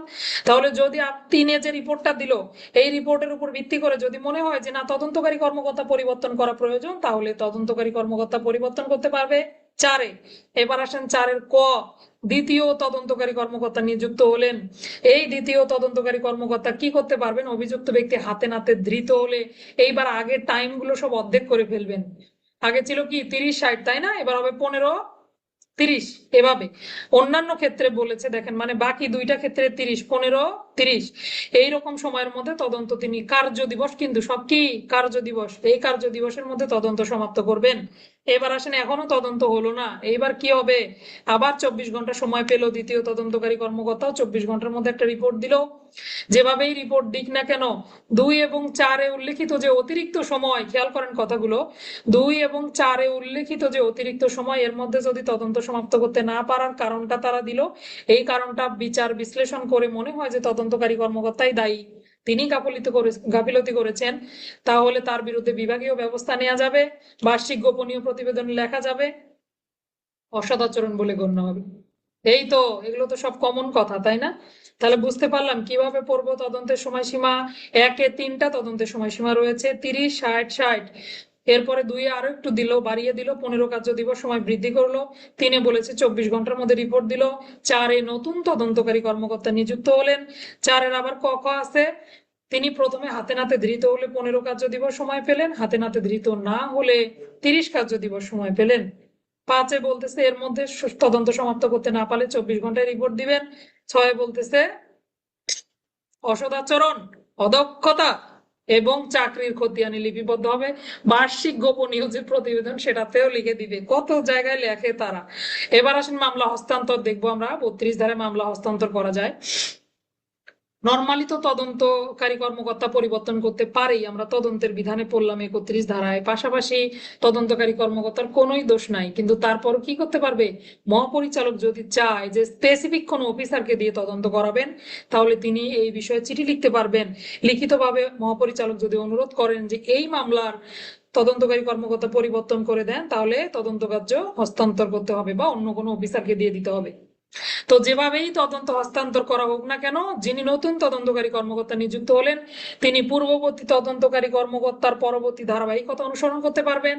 তাহলে যদি 3-এ যে রিপোর্টটা দিল, এই রিপোর্টের উপর ভিত্তি করে যদি মনে হয় যে না, তদন্তকারী কর্মকর্তা পরিবর্তন করা প্রয়োজন, তাহলে তদন্তকারী কর্মকর্তা পরিবর্তন করতে পারবে। 4-এ এবার আসেন 4-এর ক। দ্বিতীয় তদন্তকারী কর্মকর্তা নিযুক্ত হলেন। এই দ্বিতীয় তদন্তকারী কর্মকর্তা কি করতে পারবেন? অভিযুক্ত ব্যক্তি হাতে নাতে ধৃত হলে এইবার আগের টাইম গুলো সব অর্ধেক করে ফেলবেন। আগে ছিল কি 30, 60, তাই না? এবার হবে 15, 30, এভাবে। অন্যান্য ক্ষেত্রে বলেছে দেখেন, মানে বাকি 2টা ক্ষেত্রে 30, 15, 30 এইরকম সময়ের মধ্যে তদন্ত তিনি, কার্য দিবস কিন্তু সব কি কার্য দিবস, এই কার্য দিবসের মধ্যে তদন্ত সমাপ্ত করবেন। এবার আসেন, এখনো তদন্ত হলো না, এইবার কি হবে? আবার 24 ঘন্টা সময় পেল দ্বিতীয় তদন্তকারী কর্মকর্তাও, 24 ঘন্টার মধ্যে একটা রিপোর্ট দিল। যেভাবেই রিপোর্ট দিক না কেন, 2 এবং 4-এ উল্লেখিত যে অতিরিক্ত সময়, খেয়াল করেন কথাগুলো, 2 এবং 4-এ উল্লেখিত যে অতিরিক্ত সময়, এর মধ্যে যদি তদন্ত সমাপ্ত করতে না পারার কারণটা তারা দিল, এই কারণটা বিচার বিশ্লেষণ করে মনে হয় যে তদন্তকারী কর্মকর্তাই দায়ী, তিনি গাফিলতি করেছেন, তাহলে তার বিরুদ্ধে বিভাগীয় ব্যবস্থা নেওয়া যাবে, বার্ষিক গোপনীয় প্রতিবেদন লেখা যাবে, অসদাচরণ বলে গণ্য হবে। এই তো, এগুলো তো সব কমন কথা, তাই না? তাহলে বুঝতে পারলাম কিভাবে পড়বো তদন্তের সময়সীমা। 1-এ 3টা তদন্তের সময়সীমা রয়েছে, 30, 60, 60। এরপরে 2-এ আরো একটু দিল, বাড়িয়ে দিল, 15 কার্য দিবস সময় বৃদ্ধি করলো। 3-এ বলেছে 24 ঘন্টার মধ্যে রিপোর্ট দিল। 4-এ নতুন তদন্তকারী কর্মকর্তা নিযুক্ত হলেন। 4-এর আবার ক খ আছে, তিনি প্রথমে হাতে নাতে ধৃত হলে 15 কার্য দিবস সময় পেলেন, হাতে নাতে ধৃত না হলে 30 কার্য দিবস সময় পেলেন। 5-এ বলতেছে এর মধ্যে তদন্ত সমাপ্ত করতে না পারলে 24 ঘন্টায় রিপোর্ট দিবেন। 6-এ বলতেছে অসদাচরণ, অদক্ষতা এবং চাকরির খতিয়ানি লিপিবদ্ধ হবে। বার্ষিক গোপনীয় যে প্রতিবেদন সেটাতেও লিখে দিবে, কত জায়গায় লেখে তারা। এবার আসেন মামলা হস্তান্তর দেখবো আমরা। 32 ধারায় মামলা হস্তান্তর করা যায়। নর্মালি তো তদন্তকারী কর্মকর্তা পরিবর্তন করতে পারেই, আমরা তদন্তের বিধানে পড়লাম 31 ধারায়। পাশাপাশি তদন্তকারী কর্মকর্তার কোনোই দোষ নাই, কিন্তু তারপর কি করতে পারবে, মহাপরিচালক যদি চায় যে স্পেসিফিক কোনো অফিসারকে দিয়ে তদন্ত করাবেন, তাহলে তিনি এই বিষয়ে চিঠি লিখতে পারবেন। লিখিতভাবে মহাপরিচালক যদি অনুরোধ করেন যে এই মামলার তদন্তকারী কর্মকর্তা পরিবর্তন করে দেন, তাহলে তদন্ত কার্য হস্তান্তর করতে হবে বা অন্য কোনো অফিসারকে দিয়ে দিতে হবে। তো যেভাবেই তদন্ত হস্তান্তর করা হোক না কেন, যিনি নতুন তদন্তকারী কর্মকর্তা নিযুক্ত হলেন, তিনি পূর্ববর্তী তদন্তকারী কর্মকর্তার পরবর্তী ধারাবাহিকতা অনুসরণ করতে পারবেন।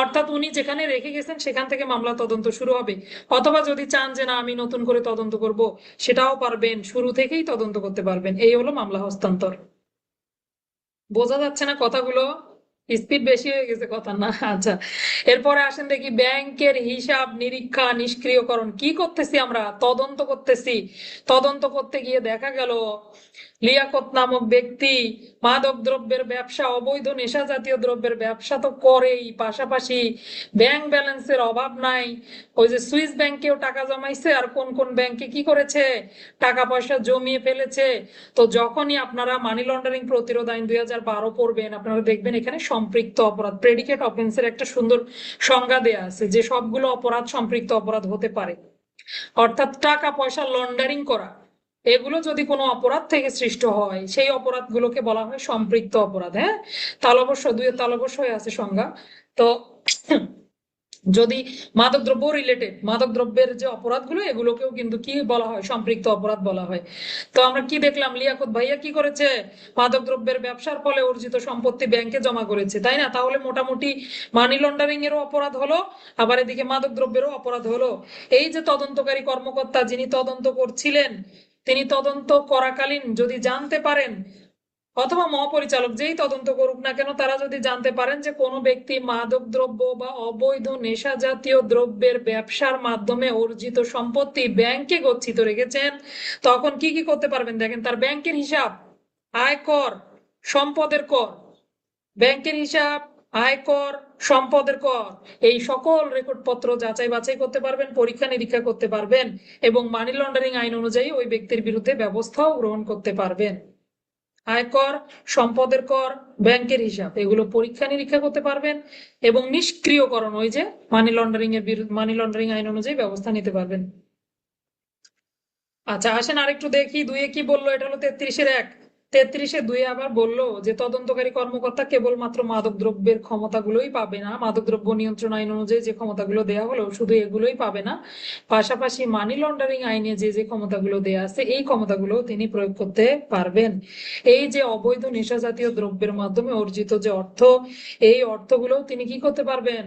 অর্থাৎ উনি যেখানে রেখে গেছেন সেখান থেকে মামলা তদন্ত শুরু হবে। অথবা যদি চান যে না আমি নতুন করে তদন্ত করব, সেটাও পারবেন, শুরু থেকেই তদন্ত করতে পারবেন। এই হলো মামলা হস্তান্তর। বোঝা যাচ্ছে না কথাগুলো? স্পিড বেশি হয়ে গেছে কথা না? আচ্ছা, এরপরে আসেন দেখি ব্যাংকের হিসাব নিরীক্ষা নিষ্ক্রিয়করণ। কি করতেছি আমরা? তদন্ত করতেছি। তদন্ত করতে গিয়ে দেখা গেল লিয়াকত নামক ব্যক্তি মাদক দ্রব্যের ব্যবসা, অবৈধ নেশা জাতীয় দ্রব্যের ব্যবসা তো করেই, পাশাপাশি ব্যাংক ব্যালেন্সের অভাব নাই। ওই যে সুইস ব্যাংকেও টাকা জমাইছে, আর কোন কোন ব্যাংকে কি করেছে, টাকা পয়সা জমিয়ে ফেলেছে। তো যখনই আপনারা মানি লন্ডারিং প্রতিরোধ আইন 2012 পড়বেন, আপনারা দেখবেন এখানে সম্পৃক্ত অপরাধ, প্রেডিকেট অফেন্সের একটা সুন্দর সংজ্ঞা দেয়া আছে যে সবগুলো অপরাধ সম্পৃক্ত অপরাধ হতে পারে। অর্থাৎ টাকা পয়সা লন্ডারিং করা, এগুলো যদি কোনো অপরাধ থেকে সৃষ্ট হয়, সেই অপরাধগুলোকে বলা হয় সম্পৃক্ত অপরাধ। হ্যাঁ, তালবস্য 2-এর তালবস্য হয়ে আছে সংজ্ঞা। তো যদি মাদকদ্রব্য রিলেটেড, মাদকদ্রব্যের যে অপরাধগুলো, এগুলোকেও কিন্তু কি বলা হয়, সম্পৃক্ত অপরাধ বলা হয়। তো আমরা কি দেখলাম, লিয়াকত ভাইয়া কি করেছে, মাদকদ্রব্যের ব্যবসার ফলে অর্জিত সম্পত্তি ব্যাংকে জমা করেছে, তাই না? তাহলে মোটামুটি মানি লন্ডারিং এরও অপরাধ হলো, আবার এদিকে মাদকদ্রব্যেরও অপরাধ হলো। এই যে তদন্তকারী কর্মকর্তা যিনি তদন্ত করছিলেন, তিনি তদন্ত করাকালীন যদি জানতে পারেন, অথবা মহাপরিচালক যেই তদন্ত করুক না কেন, তারা যদি জানতে পারেন যে কোনো ব্যক্তি মাদক দ্রব্য বা অবৈধ নেশা জাতীয় দ্রব্যের ব্যবসার মাধ্যমে অর্জিত সম্পত্তি ব্যাংকে গচ্ছিত রেখেছেন, তখন কি কি করতে পারবেন দেখেন। তার ব্যাংকের হিসাব, আয়কর, সম্পদের কর, ব্যাংকের হিসাব, আয়কর, সম্পদের কর, এই সকল রেকর্ড পত্র যাচাই বাছাই করতে পারবেন, পরীক্ষা নিরীক্ষা করতে পারবেন, এবং মানি লন্ডারিং আইন অনুযায়ী ওই ব্যক্তির বিরুদ্ধে ব্যবস্থাও গ্রহণ করতে পারবেন। আয়কর, সম্পদের কর, ব্যাংকের হিসাব, এগুলো পরীক্ষা নিরীক্ষা করতে পারবেন, এবং নিষ্ক্রিয়করণ, ওই যে মানি লন্ডারিং এর বিরুদ্ধে মানি লন্ডারিং আইন অনুযায়ী ব্যবস্থা নিতে পারবেন। আচ্ছা, আসেন আরেকটু দেখি 2-এ কি বললো। এটা হলো 33-এর 1। 33-এর 2-এ আবার বললো যে তদন্তকারী কর্মকর্তা কেবলমাত্র মাদক দ্রব্যের ক্ষমতাগুলোই পাবে না, মাদক দ্রব্য নিয়ন্ত্রণ আইন অনুযায়ী যে ক্ষমতাগুলো দেয়া হলো শুধু এগুলোই পাবে না, পাশাপাশি মানি লন্ডারিং আইনে যে যে ক্ষমতাগুলো দেয়া আছে এই ক্ষমতাগুলো তিনি প্রয়োগ করতে পারবেন। এই যে অবৈধ নেশা জাতীয় দ্রব্যের মাধ্যমে অর্জিত যে অর্থ, এই অর্থগুলো তিনি কি করতে পারবেন,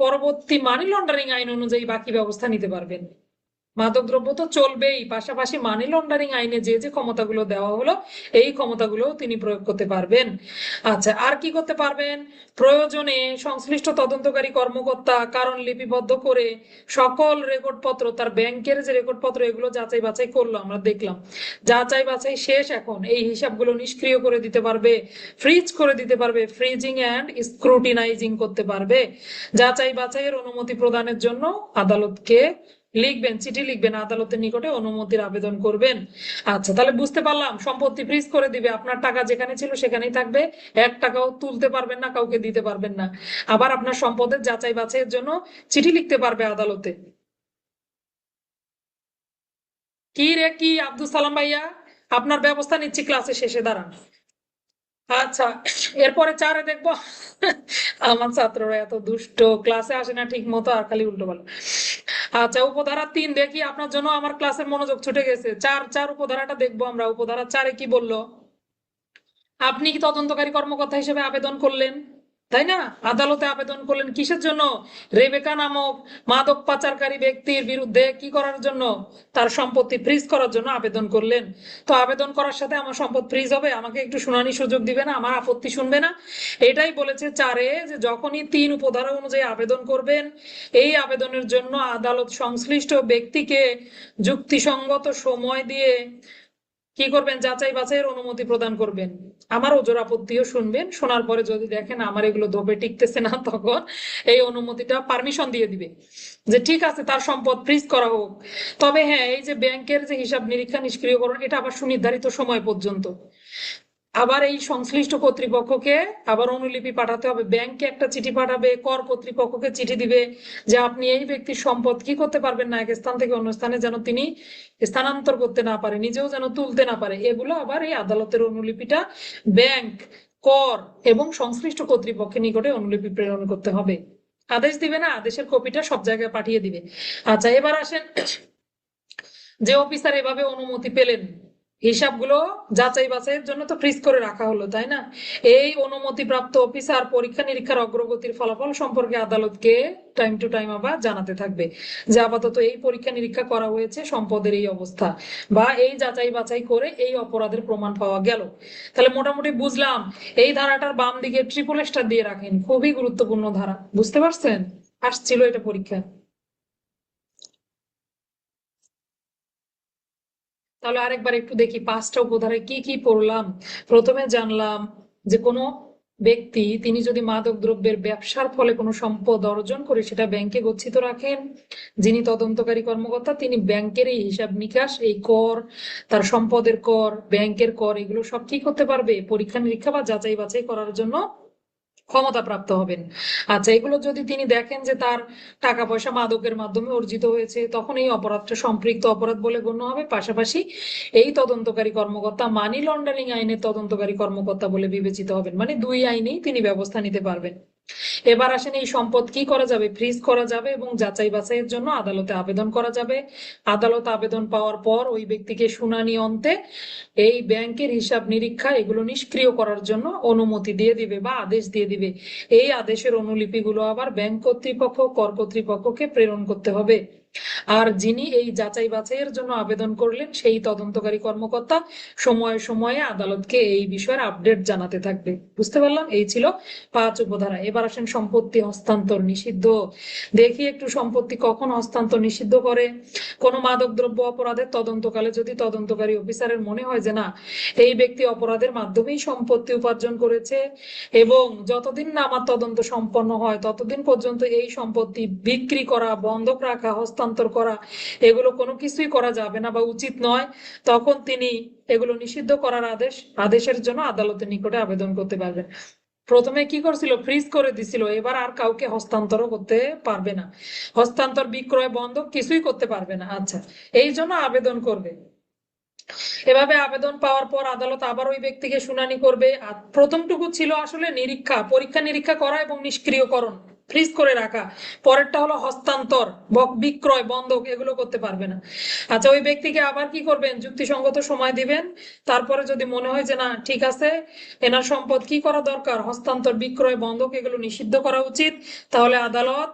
পরবর্তী মানি লন্ডারিং আইন অনুযায়ী বাকি ব্যবস্থা নিতে পারবেন। মাদকদ্রব্য তো চলবেই, পাশাপাশি মানি লন্ডারিং আইনে যে যে ক্ষমতাগুলো দেওয়া হলো এই ক্ষমতাগুলো তিনি প্রয়োগ করতে পারবেন। আচ্ছা, আর কি করতে পারবেন, প্রয়োজনে সংশ্লিষ্ট তদন্তকারী কর্মকর্তা কারণ লিপিবদ্ধ করে সকল রেকর্ড পত্র, তার ব্যাংকের যে রেকর্ড পত্র, এগুলো যাচাই বাছাই করলো, আমরা দেখলাম যাচাই বাছাই শেষ, এখন এই হিসাবগুলো নিষ্ক্রিয় করে দিতে পারবে, ফ্রিজ করে দিতে পারবে, ফ্রিজিং অ্যান্ড স্ক্রুটিনাইজিং করতে পারবে। যাচাই বাছাইয়ের অনুমতি প্রদানের জন্য আদালতকে লিখবেন, চিঠি লিখবেন, আদালতের নিকটে অনুমতির আবেদন করবেন। আচ্ছা, তাহলে বুঝতে পারলাম, সম্পত্তি ফ্রিজ করে দিবে, আপনার টাকা যেখানে ছিল সেখানেই থাকবে, 1 টাকাও তুলতে পারবেন না, কাউকে দিতে পারবেন না। আবার আপনার সম্পদের যাচাই বাছাইয়ের জন্য চিঠি লিখতে পারবে আদালতে। কি রে কি আব্দুল সালাম ভাইয়া, আপনার ব্যবস্থা নিচ্ছি, ক্লাসে শেষে দাঁড়ান। আচ্ছা, এরপরে 4-এ দেখবো। আমার ছাত্ররা এত দুষ্ট, ক্লাসে আসে না ঠিক মতো, আর খালি উল্টো বলে। আচ্ছা, উপধারা 3 দেখি, আপনার জন্য আমার ক্লাসের মনোযোগ ছুটে গেছে। 4 উপধারাটা দেখবো আমরা। উপধারা 4-এ কি বললো? আপনি কি তদন্তকারী কর্মকর্তা হিসেবে আবেদন করলেন, তাই না? আদালতে আবেদন করলেন কিসের জন্য? রেবেকা নামক মাদক পাচারকারী ব্যক্তির বিরুদ্ধে কি করার জন্য? তার সম্পত্তি ফ্রিজ করার জন্য আবেদন করলেন। তো আবেদন করার সাথে আমার সম্পদ ফ্রিজ হবে? আমাকে একটু শুনানি সুযোগ দিবে না? আমার আপত্তি শুনবে না? এটাই বলেছে 4-এ, যে যখনই 3 উপধারা অনুযায়ী আবেদন করবেন, এই আবেদনের জন্য আদালত সংশ্লিষ্ট ব্যক্তিকে যুক্তিসঙ্গত সময় দিয়ে কি করবেন? যাচাই বাছাইয়ের অনুমতি প্রদান করবেন। আমার ওজোর আপত্তিও শুনবেন। শোনার পরে যদি দেখেন আমার এগুলো ধোপে টিকতেছে না, তখন এই অনুমতিটা পারমিশন দিয়ে দিবে, যে ঠিক আছে তার সম্পদ ফ্রিজ করা হোক। তবে হ্যাঁ, এই যে ব্যাংকের যে হিসাব নিরীক্ষা নিষ্ক্রিয়করণ, এটা আবার সুনির্ধারিত সময় পর্যন্ত। আবার এই সংশ্লিষ্ট কর্তৃপক্ষকে আবার অনুলিপি পাঠাতে হবে। ব্যাংকে একটা চিঠি পাঠাবে, কর কর্তৃপক্ষকে চিঠি দিবে যে আপনি এই ব্যক্তির সম্পদ কি করতে পারবেন না, এক স্থান থেকে অন্য স্থানে যেন তিনি স্থানান্তর করতে না পারে, নিজেও যেন তুলতে না পারে। এগুলো আবার এই আদালতের অনুলিপিটা ব্যাংক, কর এবং সংশ্লিষ্ট কর্তৃপক্ষের নিকটে অনুলিপি প্রেরণ করতে হবে। আদেশ দিবে না, আদেশের কপিটা সব জায়গায় পাঠিয়ে দিবে। আচ্ছা, এবার আসেন, যে অফিসার এভাবে অনুমতি পেলেন, হিসাবগুলো যাচাই বাছাইয়ের জন্য তো ফ্রিজ করে রাখা হলো, তাই না? এই অনুমতিপ্রাপ্ত অফিসার পরীক্ষা নিরীক্ষার অগ্রগতির ফলাফল সম্পর্কে আদালতকে টাইম টু টাইম আবার জানাতে থাকবে, যে আপাতত এই পরীক্ষা নিরীক্ষা করা হয়েছে, সম্পদের এই অবস্থা, বা এই যাচাই বাছাই করে এই অপরাধের প্রমাণ পাওয়া গেল। তাহলে মোটামুটি বুঝলাম। এই ধারাটার বাম দিকে ট্রিপল স্টার দিয়ে রাখেন, খুবই গুরুত্বপূর্ণ ধারা। বুঝতে পারছেন? আসছিল এটা পরীক্ষা। তাহলে আরেকবার একটু দেখি 5টা উপধারায় কি কি পড়লাম। প্রথমে জানলাম যে কোনো ব্যক্তি তিনি যদি মাদক দ্রব্যের ব্যবসার ফলে কোনো সম্পদ অর্জন করে সেটা ব্যাংকে গচ্ছিত রাখেন, যিনি তদন্তকারী কর্মকর্তা তিনি ব্যাংকের এই হিসাব নিকাশ, এই কর, তার সম্পদের কর, ব্যাংকের কর, এগুলো সব কি করতে পারবে? পরীক্ষা নিরীক্ষা বা যাচাই বাছাই করার জন্য ক্ষমতা প্রাপ্ত হবেন। আচ্ছা, এগুলো যদি তিনি দেখেন যে তার টাকা পয়সা মাদকের মাধ্যমে অর্জিত হয়েছে, তখন এই অপরাধটা সম্পৃক্ত অপরাধ বলে গণ্য হবে। পাশাপাশি এই তদন্তকারী কর্মকর্তা মানি লন্ডারিং আইনের তদন্তকারী কর্মকর্তা বলে বিবেচিত হবেন, মানে 2 আইনেই তিনি ব্যবস্থা নিতে পারবেন। এবার আসেন, এই সম্পদ কি করা যাবে? ফ্রিজ করা যাবে এবং যাচাই বাছাইয়ের জন্য আদালতে আবেদন করা যাবে। আদালত আবেদন পাওয়ার পর ওই ব্যক্তিকে শুনানি অন্তে এই ব্যাংকের হিসাব নিরীক্ষা এগুলো নিষ্ক্রিয় করার জন্য অনুমতি দিয়ে দিবে বা আদেশ দিয়ে দিবে। এই আদেশের অনুলিপিগুলো আবার ব্যাংক কর্তৃপক্ষ, কর কর্তৃপক্ষকে প্রেরণ করতে হবে। আর যিনি এই যাচাই বাছাইয়ের জন্য আবেদন করলেন সেই তদন্তকারী কর্মকর্তা সময়ে সময়ে আদালতকে এই বিষয়ের আপডেট জানাতে থাকবে। বুঝতে পারলাম? এই ছিল 5 উপধারা। এবার আসেন সম্পত্তি হস্তান্তর নিষিদ্ধ। দেখি একটু সম্পত্তি কখন হস্তান্তর নিষিদ্ধ করে। কোনো মাদক দ্রব্য অপরাধের তদন্তকালে যদি তদন্তকারী অফিসারের মনে হয় যে না, এই ব্যক্তি অপরাধের মাধ্যমেই সম্পত্তি উপার্জন করেছে এবং যতদিন না আমার তদন্ত সম্পন্ন হয় ততদিন পর্যন্ত এই সম্পত্তি বিক্রি করা, বন্ধক রাখা, হস্তান্তর করা এগুলো কোনো কিছুই করা যাবে না বা উচিত নয়, তখন তিনি এগুলো নিষিদ্ধ করার আদেশের জন্য আদালতের নিকটে আবেদন করতে পারবেন। প্রথমে কি করছিল? ফ্রিজ করে দিছিল, এবার আর কাউকে হস্তান্তর করতে পারবে না। হস্তান্তর, বিক্রয়, বন্ধক কিছুই করতে পারবে না। আচ্ছা, এই জন্য আবেদন করবে। এভাবে আবেদন পাওয়ার পর আদালত আবার ওই ব্যক্তিকে শুনানি করবে। আর প্রথমটুকু ছিল আসলে নিরীক্ষা, পরীক্ষা নিরীক্ষা করা এবং নিষ্ক্রিয়করণ, ফ্রিজ করে রাখা। পরেরটা হলো হস্তান্তর, বিক্রয়, বন্ধক এগুলো করতে পারবে না। আচ্ছা, ওই ব্যক্তিকে আবার কি করবেন? যুক্তিসঙ্গত সময় দিবেন। তারপরে যদি মনে হয় যে না ঠিক আছে, এনার সম্পদ কি করা দরকার, হস্তান্তর, বিক্রয়, বন্ধক এগুলো নিষিদ্ধ করা উচিত, তাহলে আদালত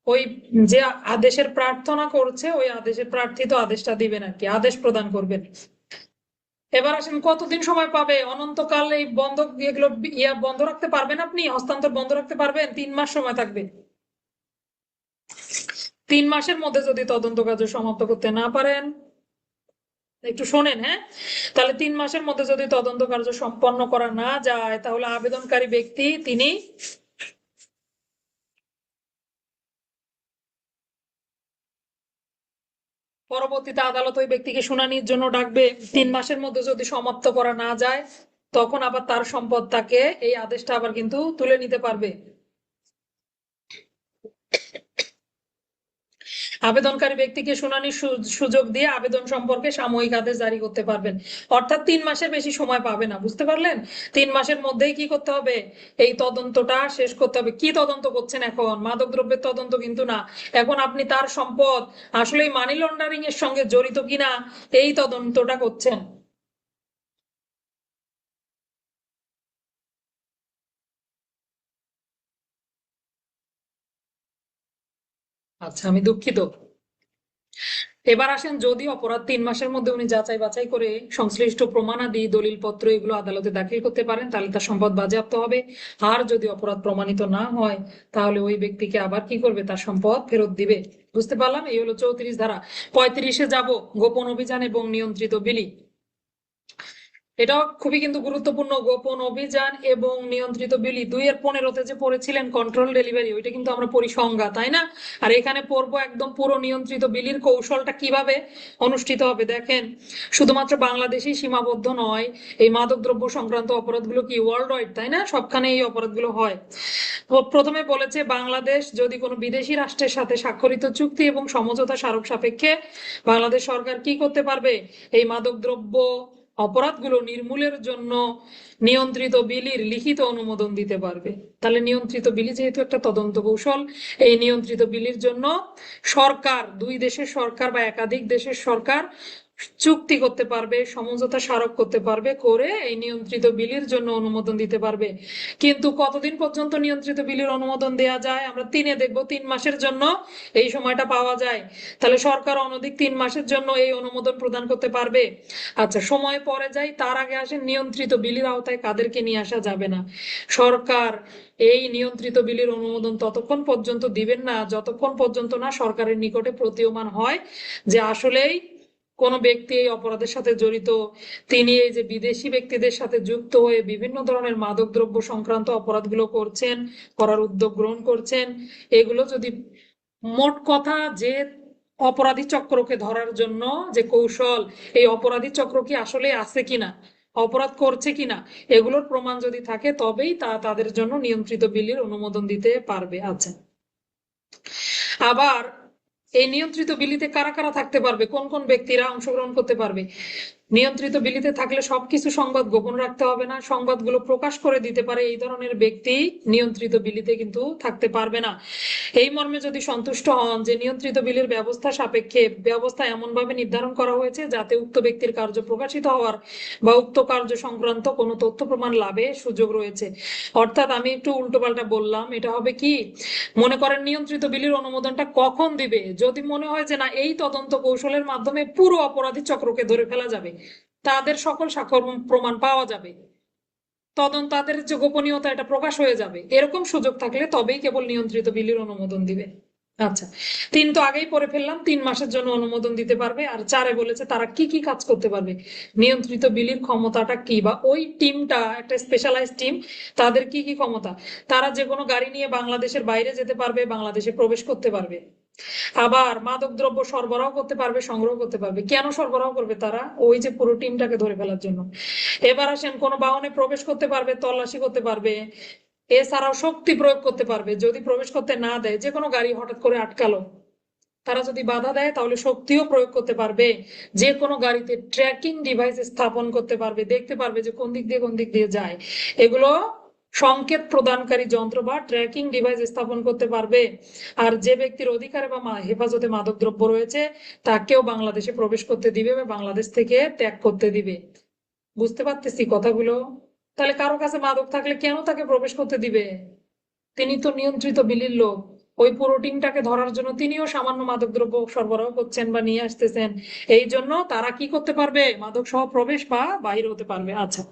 ওই যে আদেশের প্রার্থনা করছে ওই আদেশের প্রার্থিত আদেশটা দিবেন আর কি, আদেশ প্রদান করবেন। এবার আসেন, কতদিন সময় পাবে? অনন্তকাল এই বন্ধক এগুলো বন্ধ রাখতে পারবেন? আপনি হস্তান্তর বন্ধ রাখতে পারবেন? 3 মাস সময় থাকবে। 3 মাসের মধ্যে যদি তদন্ত কার্য সমাপ্ত করতে না পারেন, একটু শোনেন, হ্যাঁ, তাহলে 3 মাসের মধ্যে যদি তদন্ত কার্য সম্পন্ন করা না যায় তাহলে আবেদনকারী ব্যক্তি তিনি পরবর্তীতে আদালত ওই ব্যক্তিকে শুনানির জন্য ডাকবে। 3 মাসের মধ্যে যদি সমাপ্ত করা না যায় তখন আবার তার সম্পদ তাকে এই আদেশটা আবার কিন্তু তুলে নিতে পারবে। আবেদনকারী ব্যক্তিকে শুনানির সুযোগ দিয়ে আবেদন সম্পর্কে সাময়িক আদেশ জারি করতে পারবেন। অর্থাৎ 3 মাসের বেশি সময় পাবে না, বুঝতে পারলেন? 3 মাসের মধ্যেই কি করতে হবে, এই তদন্তটা শেষ করতে হবে। কি তদন্ত করছেন এখন? মাদকদ্রব্যের তদন্ত কিন্তু না, এখন আপনি তার সম্পদ আসলে মানি লন্ডারিং এর সঙ্গে জড়িত কিনা এই তদন্তটা করছেন। আচ্ছা, আমি দুঃখিত। এবার আসেন, যদি অপরাধ 3 মাসের মধ্যে উনি যাচাই বাছাই করে সংশ্লিষ্ট প্রমাণাদি দলিলপত্র এগুলো আদালতে দাখিল করতে পারেন, তাহলে তার সম্পদ বাজেয়াপ্ত হবে। আর যদি অপরাধ প্রমাণিত না হয়, তাহলে ওই ব্যক্তিকে আবার কি করবে, তার সম্পদ ফেরত দিবে। বুঝতে পারলাম? এই হলো 34 ধারা। 35-এ যাব, গোপন অভিযান এবং নিয়ন্ত্রিত বিলি। এটাও খুবই কিন্তু গুরুত্বপূর্ণ। গোপন অভিযান এবং নিয়ন্ত্রিত বিলি 2-15-তে যে পড়েছিলেন কন্ট্রোল ডেলিভারি, ওইটা কিন্তু আমরা পড়ি সংজ্ঞা, তাই না? আর এখানে পড়বো একদম পুরো নিয়ন্ত্রিত বিলির কৌশলটা কিভাবে অনুষ্ঠিত হবে। দেখেন, শুধুমাত্র বাংলাদেশেই সীমাবদ্ধ নয়, এই মাদকদ্রব্য সংক্রান্ত অপরাধগুলো কি ওয়ার্ল্ড ওয়াইড, তাই না? সবখানে এই অপরাধগুলো হয়। প্রথমে বলেছে, বাংলাদেশ যদি কোনো বিদেশি রাষ্ট্রের সাথে স্বাক্ষরিত চুক্তি এবং সমঝোতা স্মারক সাপেক্ষে বাংলাদেশ সরকার কি করতে পারবে, এই মাদকদ্রব্য অপরাধগুলো নির্মূলের জন্য নিয়ন্ত্রিত বিলির লিখিত অনুমোদন দিতে পারবে। তাহলে নিয়ন্ত্রিত বিলি যেহেতু একটা তদন্ত কৌশল, এই নিয়ন্ত্রিত বিলির জন্য সরকার, 2 দেশের সরকার বা একাধিক দেশের সরকার চুক্তি করতে পারবে, সমঝোতা স্মারক করতে পারবে, করে এই নিয়ন্ত্রিত বিলির জন্য অনুমোদন দিতে পারবে। কিন্তু কতদিন পর্যন্ত নিয়ন্ত্রিত বিলির অনুমোদন দেয়া যায়? আমরা 3-এ দেখবো, 3 মাসের জন্য এই সময়টা পাওয়া যায়। তাহলে সরকার অনধিক 3 মাসের জন্য এই অনুমোদন প্রদান করতে পারবে। আচ্ছা, সময় পরে যাই, তার আগে আসেন নিয়ন্ত্রিত বিলির আওতায় কাদেরকে নিয়ে আসা যাবে না। সরকার এই নিয়ন্ত্রিত বিলির অনুমোদন ততক্ষণ পর্যন্ত দিবেন না যতক্ষণ পর্যন্ত না সরকারের নিকটে প্রতীয়মান হয় যে আসলেই কোন ব্যক্তি এই অপরাধের সাথে জড়িত, তিনি এই যে বিদেশি ব্যক্তিদের সাথে যুক্ত হয়ে বিভিন্ন ধরনের মাদকদ্রব্য সংক্রান্ত অপরাধগুলো করছেন, করার উদ্যোগ গ্রহণ করছেন। এগুলো যদি, মোট কথা যে অপরাধী চক্রকে ধরার জন্য যে কৌশল, এই অপরাধী চক্র কি আসলে আছে কিনা, অপরাধ করছে কিনা, এগুলোর প্রমাণ যদি থাকে, তবেই তাদের জন্য নিয়ন্ত্রিত বিলির অনুমোদন দিতে পারবে। আচ্ছা, আবার এই নিয়ন্ত্রিত বিলিতে কারা কারা থাকতে পারবে, কোন কোন ব্যক্তিরা অংশগ্রহণ করতে পারবে? নিয়ন্ত্রিত বিলিতে থাকলে সবকিছু সংবাদ গোপন রাখতে হবে না, সংবাদগুলো প্রকাশ করে দিতে পারে এই ধরনের ব্যক্তি নিয়ন্ত্রিত বিলিতে কিন্তু থাকতে পারবে না। এই মর্মে যদি সন্তুষ্ট হন যে নিয়ন্ত্রিত বিলির ব্যবস্থা সাপেক্ষে ব্যবস্থা এমন ভাবে নির্ধারণ করা হয়েছে যাতে উক্ত ব্যক্তির কার্য প্রকাশিত হওয়ার বা উক্ত কার্য সংক্রান্ত কোনো তথ্য প্রমাণ লাভে সুযোগ রয়েছে। অর্থাৎ আমি একটু উল্টোপাল্টা বললাম, এটা হবে কি, মনে করেন নিয়ন্ত্রিত বিলির অনুমোদনটা কখন দিবে, যদি মনে হয় যে না, এই তদন্ত কৌশলের মাধ্যমে পুরো অপরাধী চক্রকে ধরে ফেলা যাবে, তাদের সকল সাক্ষ্য প্রমাণ পাওয়া যাবে, তদন্ত তাদের যে গোপনীয়তা এটা প্রকাশ হয়ে যাবে, এরকম সুযোগ থাকলে তবেই কেবল নিয়ন্ত্রিত বিলির অনুমোদন দিবে। আচ্ছা, 3 তো আগেই পড়ে ফেললাম, 3 মাসের জন্য অনুমোদন দিতে পারবে। আর 4-এ বলেছে তারা কি কি কাজ করতে পারবে, নিয়ন্ত্রিত বিলির ক্ষমতাটা কি, বা ওই টিমটা একটা স্পেশালাইজ টিম, তাদের কি কি ক্ষমতা। তারা যে কোনো গাড়ি নিয়ে বাংলাদেশের বাইরে যেতে পারবে, বাংলাদেশে প্রবেশ করতে পারবে, আবার মাদকদ্রব্য সরবরাহ করতে পারবে, সংগ্রহ করতে পারবে। কেন সরবরাহ করবে তারা? ওই যে পুরো টিমটাকে ধরে ফেলার জন্য। এবার আসেন, কোনো বাহনে প্রবেশ করতে পারবে, তল্লাশি করতে পারবে, এছাড়াও শক্তি প্রয়োগ করতে পারবে। যদি প্রবেশ করতে না দেয়, যে কোনো গাড়ি হঠাৎ করে আটকালো, তারা যদি বাধা দেয় তাহলে শক্তিও প্রয়োগ করতে পারবে। যে কোনো গাড়িতে ট্র্যাকিং ডিভাইস স্থাপন করতে পারবে, দেখতে পারবে যে কোন দিক দিয়ে যায়। এগুলো সংকেত প্রদানকারী যন্ত্র বা ট্র্যাকিং ডিভাইস স্থাপন করতে পারবে। আর যে ব্যক্তির অধিকারে বা হেফাজতে মাদকদ্রব্য রয়েছে, তাকেও বাংলাদেশে প্রবেশ করতে দিবে বা বাংলাদেশ থেকে ত্যাগ করতে দিবে। বুঝতে পারতেছি কথাগুলো? তাহলে কারো কাছে মাদক থাকলে কেন তাকে প্রবেশ করতে দিবে? তিনি তো নিয়ন্ত্রিত বিলির লোক, ওই পুরো টিমটাকে ধরার জন্য তিনিও সামান্য মাদকদ্রব্য সরবরাহ করছেন বা নিয়ে আসতেছেন, এই জন্য তারা কি করতে পারবে, মাদক সহ প্রবেশ বা বাইরে হতে পারবে। আচ্ছা,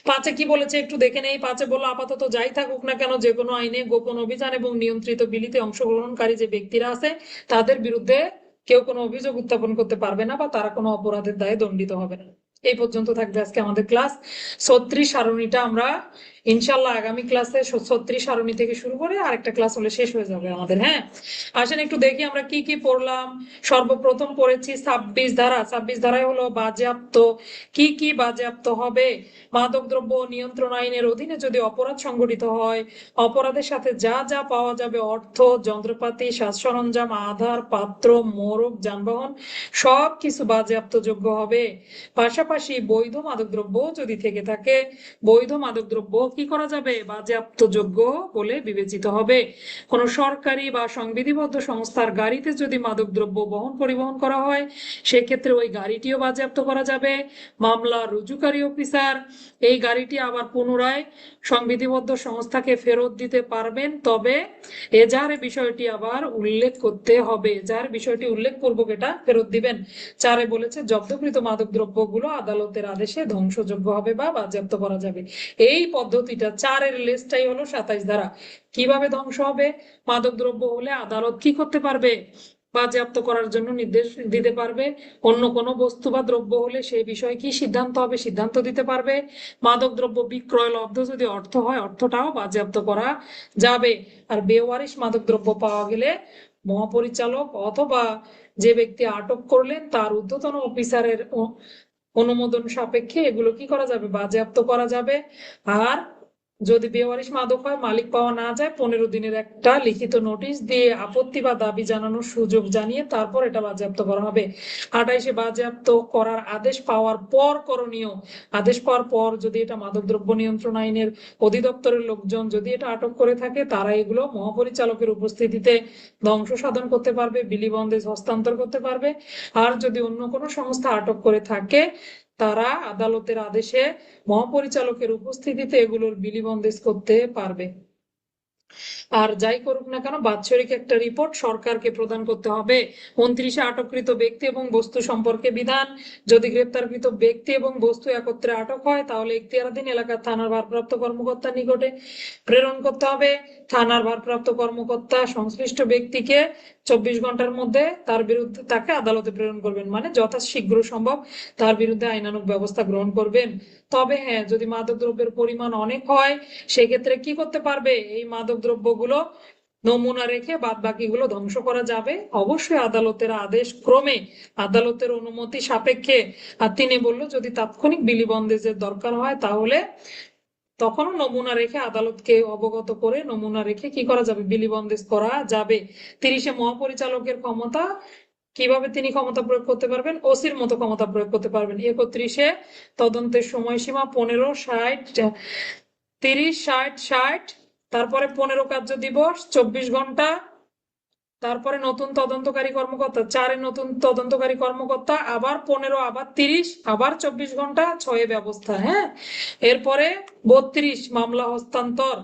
5-এ কি বলেছে একটু দেখে নেই। 5-এ বললো, আপাতত যাই থাকুক না কেন, যে কোনো আইনে গোপন অভিযান এবং নিয়ন্ত্রিত বিলিতে অংশগ্রহণকারী যে ব্যক্তিরা আছে, তাদের বিরুদ্ধে কেউ কোনো অভিযোগ উত্থাপন করতে পারবে না বা তারা কোনো অপরাধের দায়ে দণ্ডিত হবে না। এই পর্যন্ত থাকবে আজকে আমাদের ক্লাস। 36 সারণীটা আমরা ইনশাল্লাহ আগামী ক্লাসে 36 সারণী থেকে শুরু করে আরেকটা ক্লাস হলে শেষ হয়ে যাবে আমাদের। হ্যাঁ, আসেন একটু দেখি আমরা কি কি পড়লাম। সর্বপ্রথম পড়েছি 26 ধারা। 26 ধারায় হলো বাজেয়াপ্ত। কি কি বাজেয়াপ্ত হবে? মাদকদ্রব্য নিয়ন্ত্রণ আইনের অধীনে যদি অপরাধ সংঘটিত হয়, অপরাধের সাথে যা যা পাওয়া যাবে, অর্থ, যন্ত্রপাতি, সাজ সরঞ্জাম, আধার, পাত্র, মোড়ক, যানবাহন, সব কিছু বাজেয়াপ্তযোগ্য হবে। পাশাপাশি বৈধ মাদকদ্রব্য যদি থেকে থাকে, বৈধ মাদকদ্রব্য কি করা যাবে? বাজেয়াপ্তযোগ্য বলে বিবেচিত হবে। কোনো সরকারি বা সংবিধিবদ্ধ সংস্থার গাড়িতে যদি মাদকদ্রব্য পরিবহন করা হয়, সেক্ষেত্রে ওই গাড়িটিও বাজেয়াপ্ত করা যাবে। মামলা রুজুকারী অফিসার এই গাড়িটি আবার পুনরায় সংবিধিবদ্ধ সংস্থাকে ফেরত দিতে পারবেন, তবে এজাহারে বিষয়টি আবার উল্লেখ করতে হবে। এজাহারে বিষয়টি উল্লেখপূর্বক এটা ফেরত দিবেন। 4-এ বলেছে জব্দকৃত মাদকদ্রব্যগুলো আদালতের আদেশে ধ্বংসযোগ্য হবে বা বাজেয়াপ্ত করা যাবে। এই পদ্ধতিটা 4-এর লেজটাই হলো 27 ধারা। কিভাবে ধ্বংস হবে? মাদকদ্রব্য হলে আদালত কি করতে পারবে? বাজেয়াপ্ত করার জন্য নির্দেশ দিতে পারবে। অন্য কোনো বস্তু বা দ্রব্য হলে সেই বিষয়ে কি সিদ্ধান্ত হবে? সিদ্ধান্ত দিতে পারবে। মাদকদ্রব্য বিক্রয় লব্ধ যদি অর্থ হয়, অর্থটাও বাজেয়াপ্ত করা যাবে। আর বেওয়ারিশ মাদকদ্রব্য পাওয়া গেলে মহাপরিচালক অথবা যে ব্যক্তি আটক করলেন তার ঊর্ধ্বতন অফিসারের অনুমোদন সাপেক্ষে এগুলো কি করা যাবে? বাজেয়াপ্ত করা যাবে। আর যদি বেওয়ারিশ মাদক হয়, মালিক পাওয়া না যায়, 15 দিনের একটা লিখিত নোটিশ দিয়ে আপত্তি বা দাবি জানানোর সুযোগ জানিয়ে তারপর এটা বাজেয়াপ্ত করা হবে। 28-এ বাজেয়াপ্ত করার আদেশ পাওয়ার পর করণীয়। আদেশ পাওয়ার পর যদি এটা মাদকদ্রব্য নিয়ন্ত্রণ আইনের অধিদপ্তরের লোকজন যদি এটা আটক করে থাকে, তারা এগুলো মহাপরিচালকের উপস্থিতিতে ধ্বংস সাধন করতে পারবে, বিলি বন্দেজ হস্তান্তর করতে পারবে। আর যদি অন্য কোনো সংস্থা আটক করে থাকে, তারা আদালতের আদেশে মহাপরিচালকের উপস্থিতিতে এগুলোর বিলি বন্দেজ করতে পারবে। আর যাই করুক না কেন, বাৎসরিক একটা রিপোর্ট সরকারকে প্রদান করতে হবে। 29-এ আটককৃত ব্যক্তি এবং বস্তু সম্পর্কে বিধান। যদি গ্রেপ্তারকৃত ব্যক্তি এবং বস্তু একত্রে আটক হয়, তাহলে এখতিয়ারাধীন এলাকার থানার ভারপ্রাপ্ত কর্মকর্তার নিকটে প্রেরণ করতে হবে। থানার ভারপ্রাপ্ত কর্মকর্তা সংশ্লিষ্ট ব্যক্তিকে 24 ঘন্টার মধ্যে তার বিরুদ্ধে তাকে আদালতে প্রেরণ করবেন, মানে যথাশীঘ্র সম্ভব তার বিরুদ্ধে আইনানুগ ব্যবস্থা গ্রহণ করবেন। তবে হ্যাঁ, যদি মাদকদ্রব্যের পরিমাণ অনেক হয়, সেক্ষেত্রে কি করতে পারবে? এই মাদকদ্রব্যগুলো নমুনা রেখে বাদ বাকিগুলো ধ্বংস করা যাবে, অবশ্যই আদালতের আদেশ ক্রমে, আদালতের অনুমতি সাপেক্ষে। আর তিনি বললো যদি তাৎক্ষণিক বিলি বন্দেজের দরকার হয়, তাহলে তখনও নমুনা রেখে আদালতকে অবগত করে নমুনা রেখে কি করা যাবে? বিলি বন্দেজ করা যাবে। 30-এ মহাপরিচালকের ক্ষমতা। কিভাবে তিনি ক্ষমতা প্রয়োগ করতে পারবেন? ওসির মতো ক্ষমতা প্রয়োগ করতে পারবেন। 31-এ তদন্তের সময়সীমা 15, 60, 30, 60, 60, তারপরে 15 কার্য দিবস, 24 ঘন্টা। তারপরে নতুন তদন্তকারী কর্মকর্তা, 4-এ নতুন তদন্তকারী কর্মকর্তা, আবার 15, আবার 30, আবার 24 ঘন্টা, 6-এ ব্যবস্থা। হ্যাঁ, এরপরে 32 মামলা হস্তান্তর।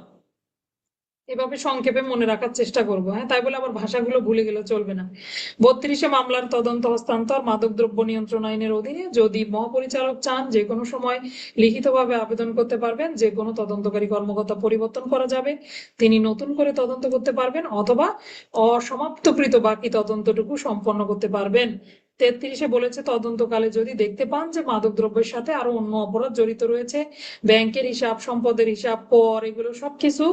এভাবে সংক্ষেপে মনে রাখার চেষ্টা করবো। হ্যাঁ, তাই বলে আবার ভাষাগুলো ভুলে গেলে চলবে না। 32-এ মামলার তদন্ত হস্তান্তর। মাদকদ্রব্য নিয়ন্ত্রণ আইনের অধীনে যদি মহাপরিচালক চান, যে কোনো সময় লিখিতভাবে আবেদন করতে পারবেন। যে কোনো তদন্তকারী কর্মকর্তা পরিবর্তন করা যাবে, তিনি নতুন করে তদন্ত করতে পারবেন অথবা অসমাপ্তকৃত বাকি তদন্তটুকু সম্পন্ন করতে পারবেন। 33-এ বলেছে তদন্তকালে যদি দেখতে পান যে মাদকদ্রব্যের সাথে আরো অন্য অপরাধ জড়িত রয়েছে, ব্যাংকের হিসাব, সম্পদের হিসাব, কর, এগুলো সবকিছু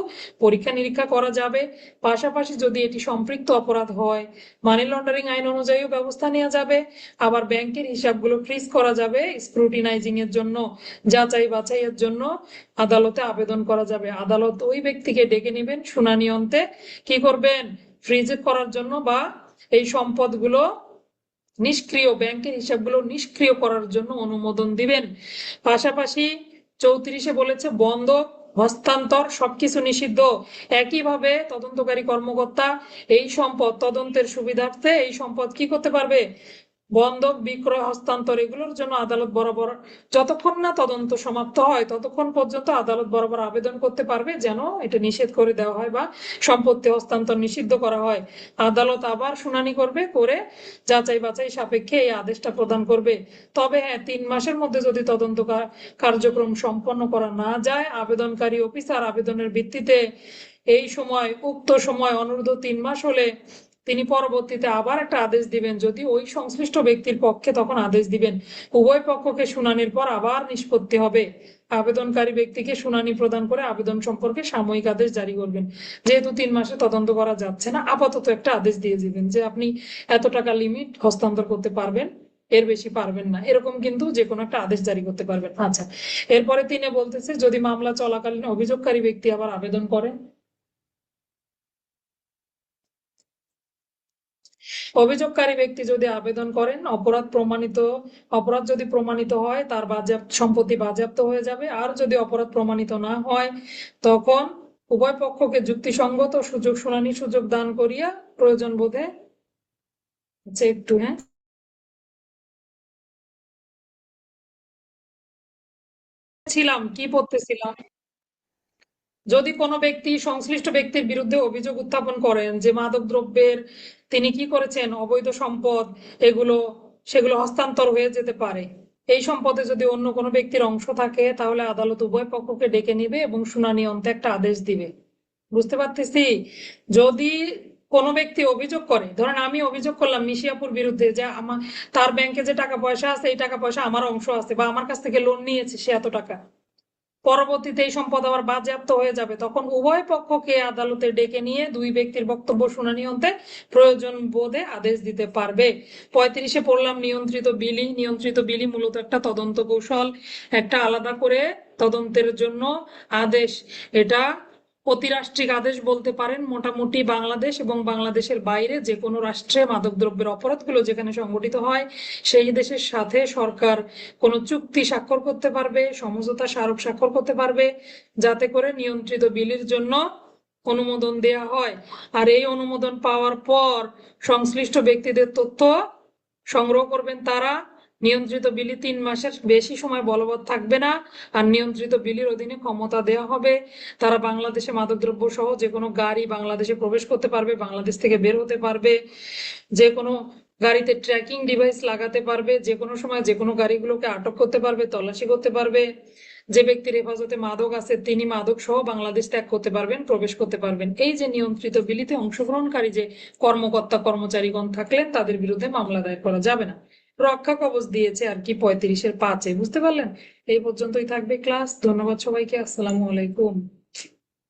পরীক্ষা নিরীক্ষা করা যাবে। পাশাপাশি যদি এটি সম্পৃক্ত অপরাধ হয়, মানি লন্ডারিং আইন অনুযায়ীও ব্যবস্থা নেওয়া যাবে। আবার ব্যাংকের হিসাবগুলো ফ্রিজ করা যাবে স্ক্রুটিনাইজিং এর জন্য, যাচাই বাছাইয়ের জন্য আদালতে আবেদন করা যাবে। আদালত ওই ব্যক্তিকে ডেকে নেবেন শুনানি অন্তে, কি করবেন? ফ্রিজ করার জন্য বা এই সম্পদগুলো নিষ্ক্রিয়, ব্যাংকের হিসাবগুলো নিষ্ক্রিয় করার জন্য অনুমোদন দিবেন। পাশাপাশি 34-এ বলেছে বন্ধক হস্তান্তর সবকিছু নিষিদ্ধ। একইভাবে তদন্তকারী কর্মকর্তা এই সম্পদ তদন্তের সুবিধার্থে এই সম্পদ কি করতে পারবে? বন্ধক, বিক্রয়, হস্তান্তর, এগুলোর জন্য আদালত বরাবর যতক্ষণ না তদন্ত সমাপ্ত হয় ততক্ষণ পর্যন্ত আদালত বরাবর আবেদন করতে পারবে যেন এটা নিষেধ করে দেওয়া হয় বা সম্পত্তি হস্তান্তর নিষিদ্ধ করা হয়। আদালত আবার শুনানি করবে, করে যাচাই বাছাই সাপেক্ষে এই আদেশটা প্রদান করবে। তবে হ্যাঁ, 3 মাসের মধ্যে যদি তদন্ত কার্যক্রম সম্পন্ন করা না যায়, আবেদনকারী অফিসার আবেদনের ভিত্তিতে এই সময়, উক্ত সময় অনূর্ধ্ব 3 মাস হলে তিনি পরবর্তীতে আবার একটা আদেশ দিবেন, যদি ওই সংশ্লিষ্ট ব্যক্তির পক্ষে তখন আদেশ দিবেন। উভয় পক্ষকে শুনানির পর আবার নিষ্পত্তি হবে, আবেদনকারী ব্যক্তিকে শুনানি প্রদান করে আবেদন সম্পর্কে সাময়িক আদেশ জারি করবেন। যেহেতু 3 মাসে তদন্ত করা যাচ্ছে না, আপাতত একটা আদেশ দিয়ে দিবেন যে আপনি এত টাকা লিমিট হস্তান্তর করতে পারবেন, এর বেশি পারবেন না, এরকম কিন্তু যে কোনো একটা আদেশ জারি করতে পারবেন। আচ্ছা, এরপরে তিনি বলতেছে যদি মামলা চলাকালীন অভিযোগকারী ব্যক্তি আবার আবেদন করেন, অভিযোগকারী ব্যক্তি যদি আবেদন করেন, অপরাধ যদি প্রমাণিত হয় তার সম্পত্তি বাজেয়াপ্ত হয়ে যাবে। আর যদি অপরাধ প্রমাণিত না হয় তখন উভয় পক্ষকে যুক্তিসঙ্গত শুনানি সুযোগ দান করিয়া প্রয়োজন বোধে, আচ্ছা একটু, হ্যাঁ ছিলাম কি পড়তেছিলাম, যদি কোনো ব্যক্তি সংশ্লিষ্ট ব্যক্তির বিরুদ্ধে অভিযোগ উত্থাপন করেন যে মাদক দ্রব্যের তিনি কি করেছেন, অবৈধ সম্পদ এগুলো সেগুলো হস্তান্তর হয়ে যেতে পারে, এই সম্পদে যদি অন্য কোনো ব্যক্তির অংশ থাকে তাহলে আদালত উভয় পক্ষকে ডেকে নিবে এবং শুনানি অন্তে একটা আদেশ দিবে। বুঝতে পারতেছি? যদি কোনো ব্যক্তি অভিযোগ করে, ধরেন আমি অভিযোগ করলাম মিশিয়াপুর বিরুদ্ধে যে আমার তার ব্যাংকে যে টাকা পয়সা আছে এই টাকা পয়সা আমার অংশ আছে, বা আমার কাছ থেকে লোন নিয়েছে সে এত টাকা, পরবর্তীতে এই সম্পদ আবার বাজেয়াপ্ত হয়ে যাবে, তখন উভয় পক্ষকে আদালতে ডেকে নিয়ে দুই ব্যক্তির বক্তব্য শুনানি অন্তে প্রয়োজন বোধে আদেশ দিতে পারবে। 35-এ পড়লাম নিয়ন্ত্রিত বিলি মূলত একটা তদন্ত কৌশল, একটা আলাদা করে তদন্তের জন্য আদেশ। এটা অতিরাষ্ট্রিক আদেশ বলতে পারেন। মোটামুটি বাংলাদেশ এবং বাংলাদেশের বাইরে যে কোনো রাষ্ট্রে মাদকদ্রব্যের অপরাধগুলো যেখানে সংঘটিত হয় সেই দেশের সাথে সরকার কোনো চুক্তি স্বাক্ষর করতে পারবে, সমঝোতা স্মারক স্বাক্ষর করতে পারবে, যাতে করে নিয়ন্ত্রিত বিলির জন্য অনুমোদন দেয়া হয়। আর এই অনুমোদন পাওয়ার পর সংশ্লিষ্ট ব্যক্তিদের তথ্য সংগ্রহ করবেন তারা। নিয়ন্ত্রিত বিলি 3 মাসের বেশি সময় বলবৎ থাকবে না। আর নিয়ন্ত্রিত বিলির অধীনে ক্ষমতা দেওয়া হবে, তারা বাংলাদেশে মাদকদ্রব্য সহ যে কোনো গাড়ি বাংলাদেশে প্রবেশ করতে পারবে, বাংলাদেশ থেকে বের হতে পারবে, যে কোনো গাড়িতে ট্র্যাকিং ডিভাইস লাগাতে পারবে, যে কোনো সময় যে কোনো গাড়িগুলোকে আটক করতে পারবে, তল্লাশি করতে পারবে। যে ব্যক্তির হেফাজতে মাদক আছে তিনি মাদক সহ বাংলাদেশ ত্যাগ করতে পারবেন, প্রবেশ করতে পারবেন। এই যে নিয়ন্ত্রিত বিলিতে অংশগ্রহণকারী যে কর্মকর্তা কর্মচারীগণ থাকলেন তাদের বিরুদ্ধে মামলা দায়ের করা যাবে না। রক্ষা কবচ দিয়েছে আর কি 35-এর 5-এ, বুঝতে পারলেন? এই পর্যন্তই থাকবে ক্লাস। ধন্যবাদ সবাইকে, আসসালামু আলাইকুম।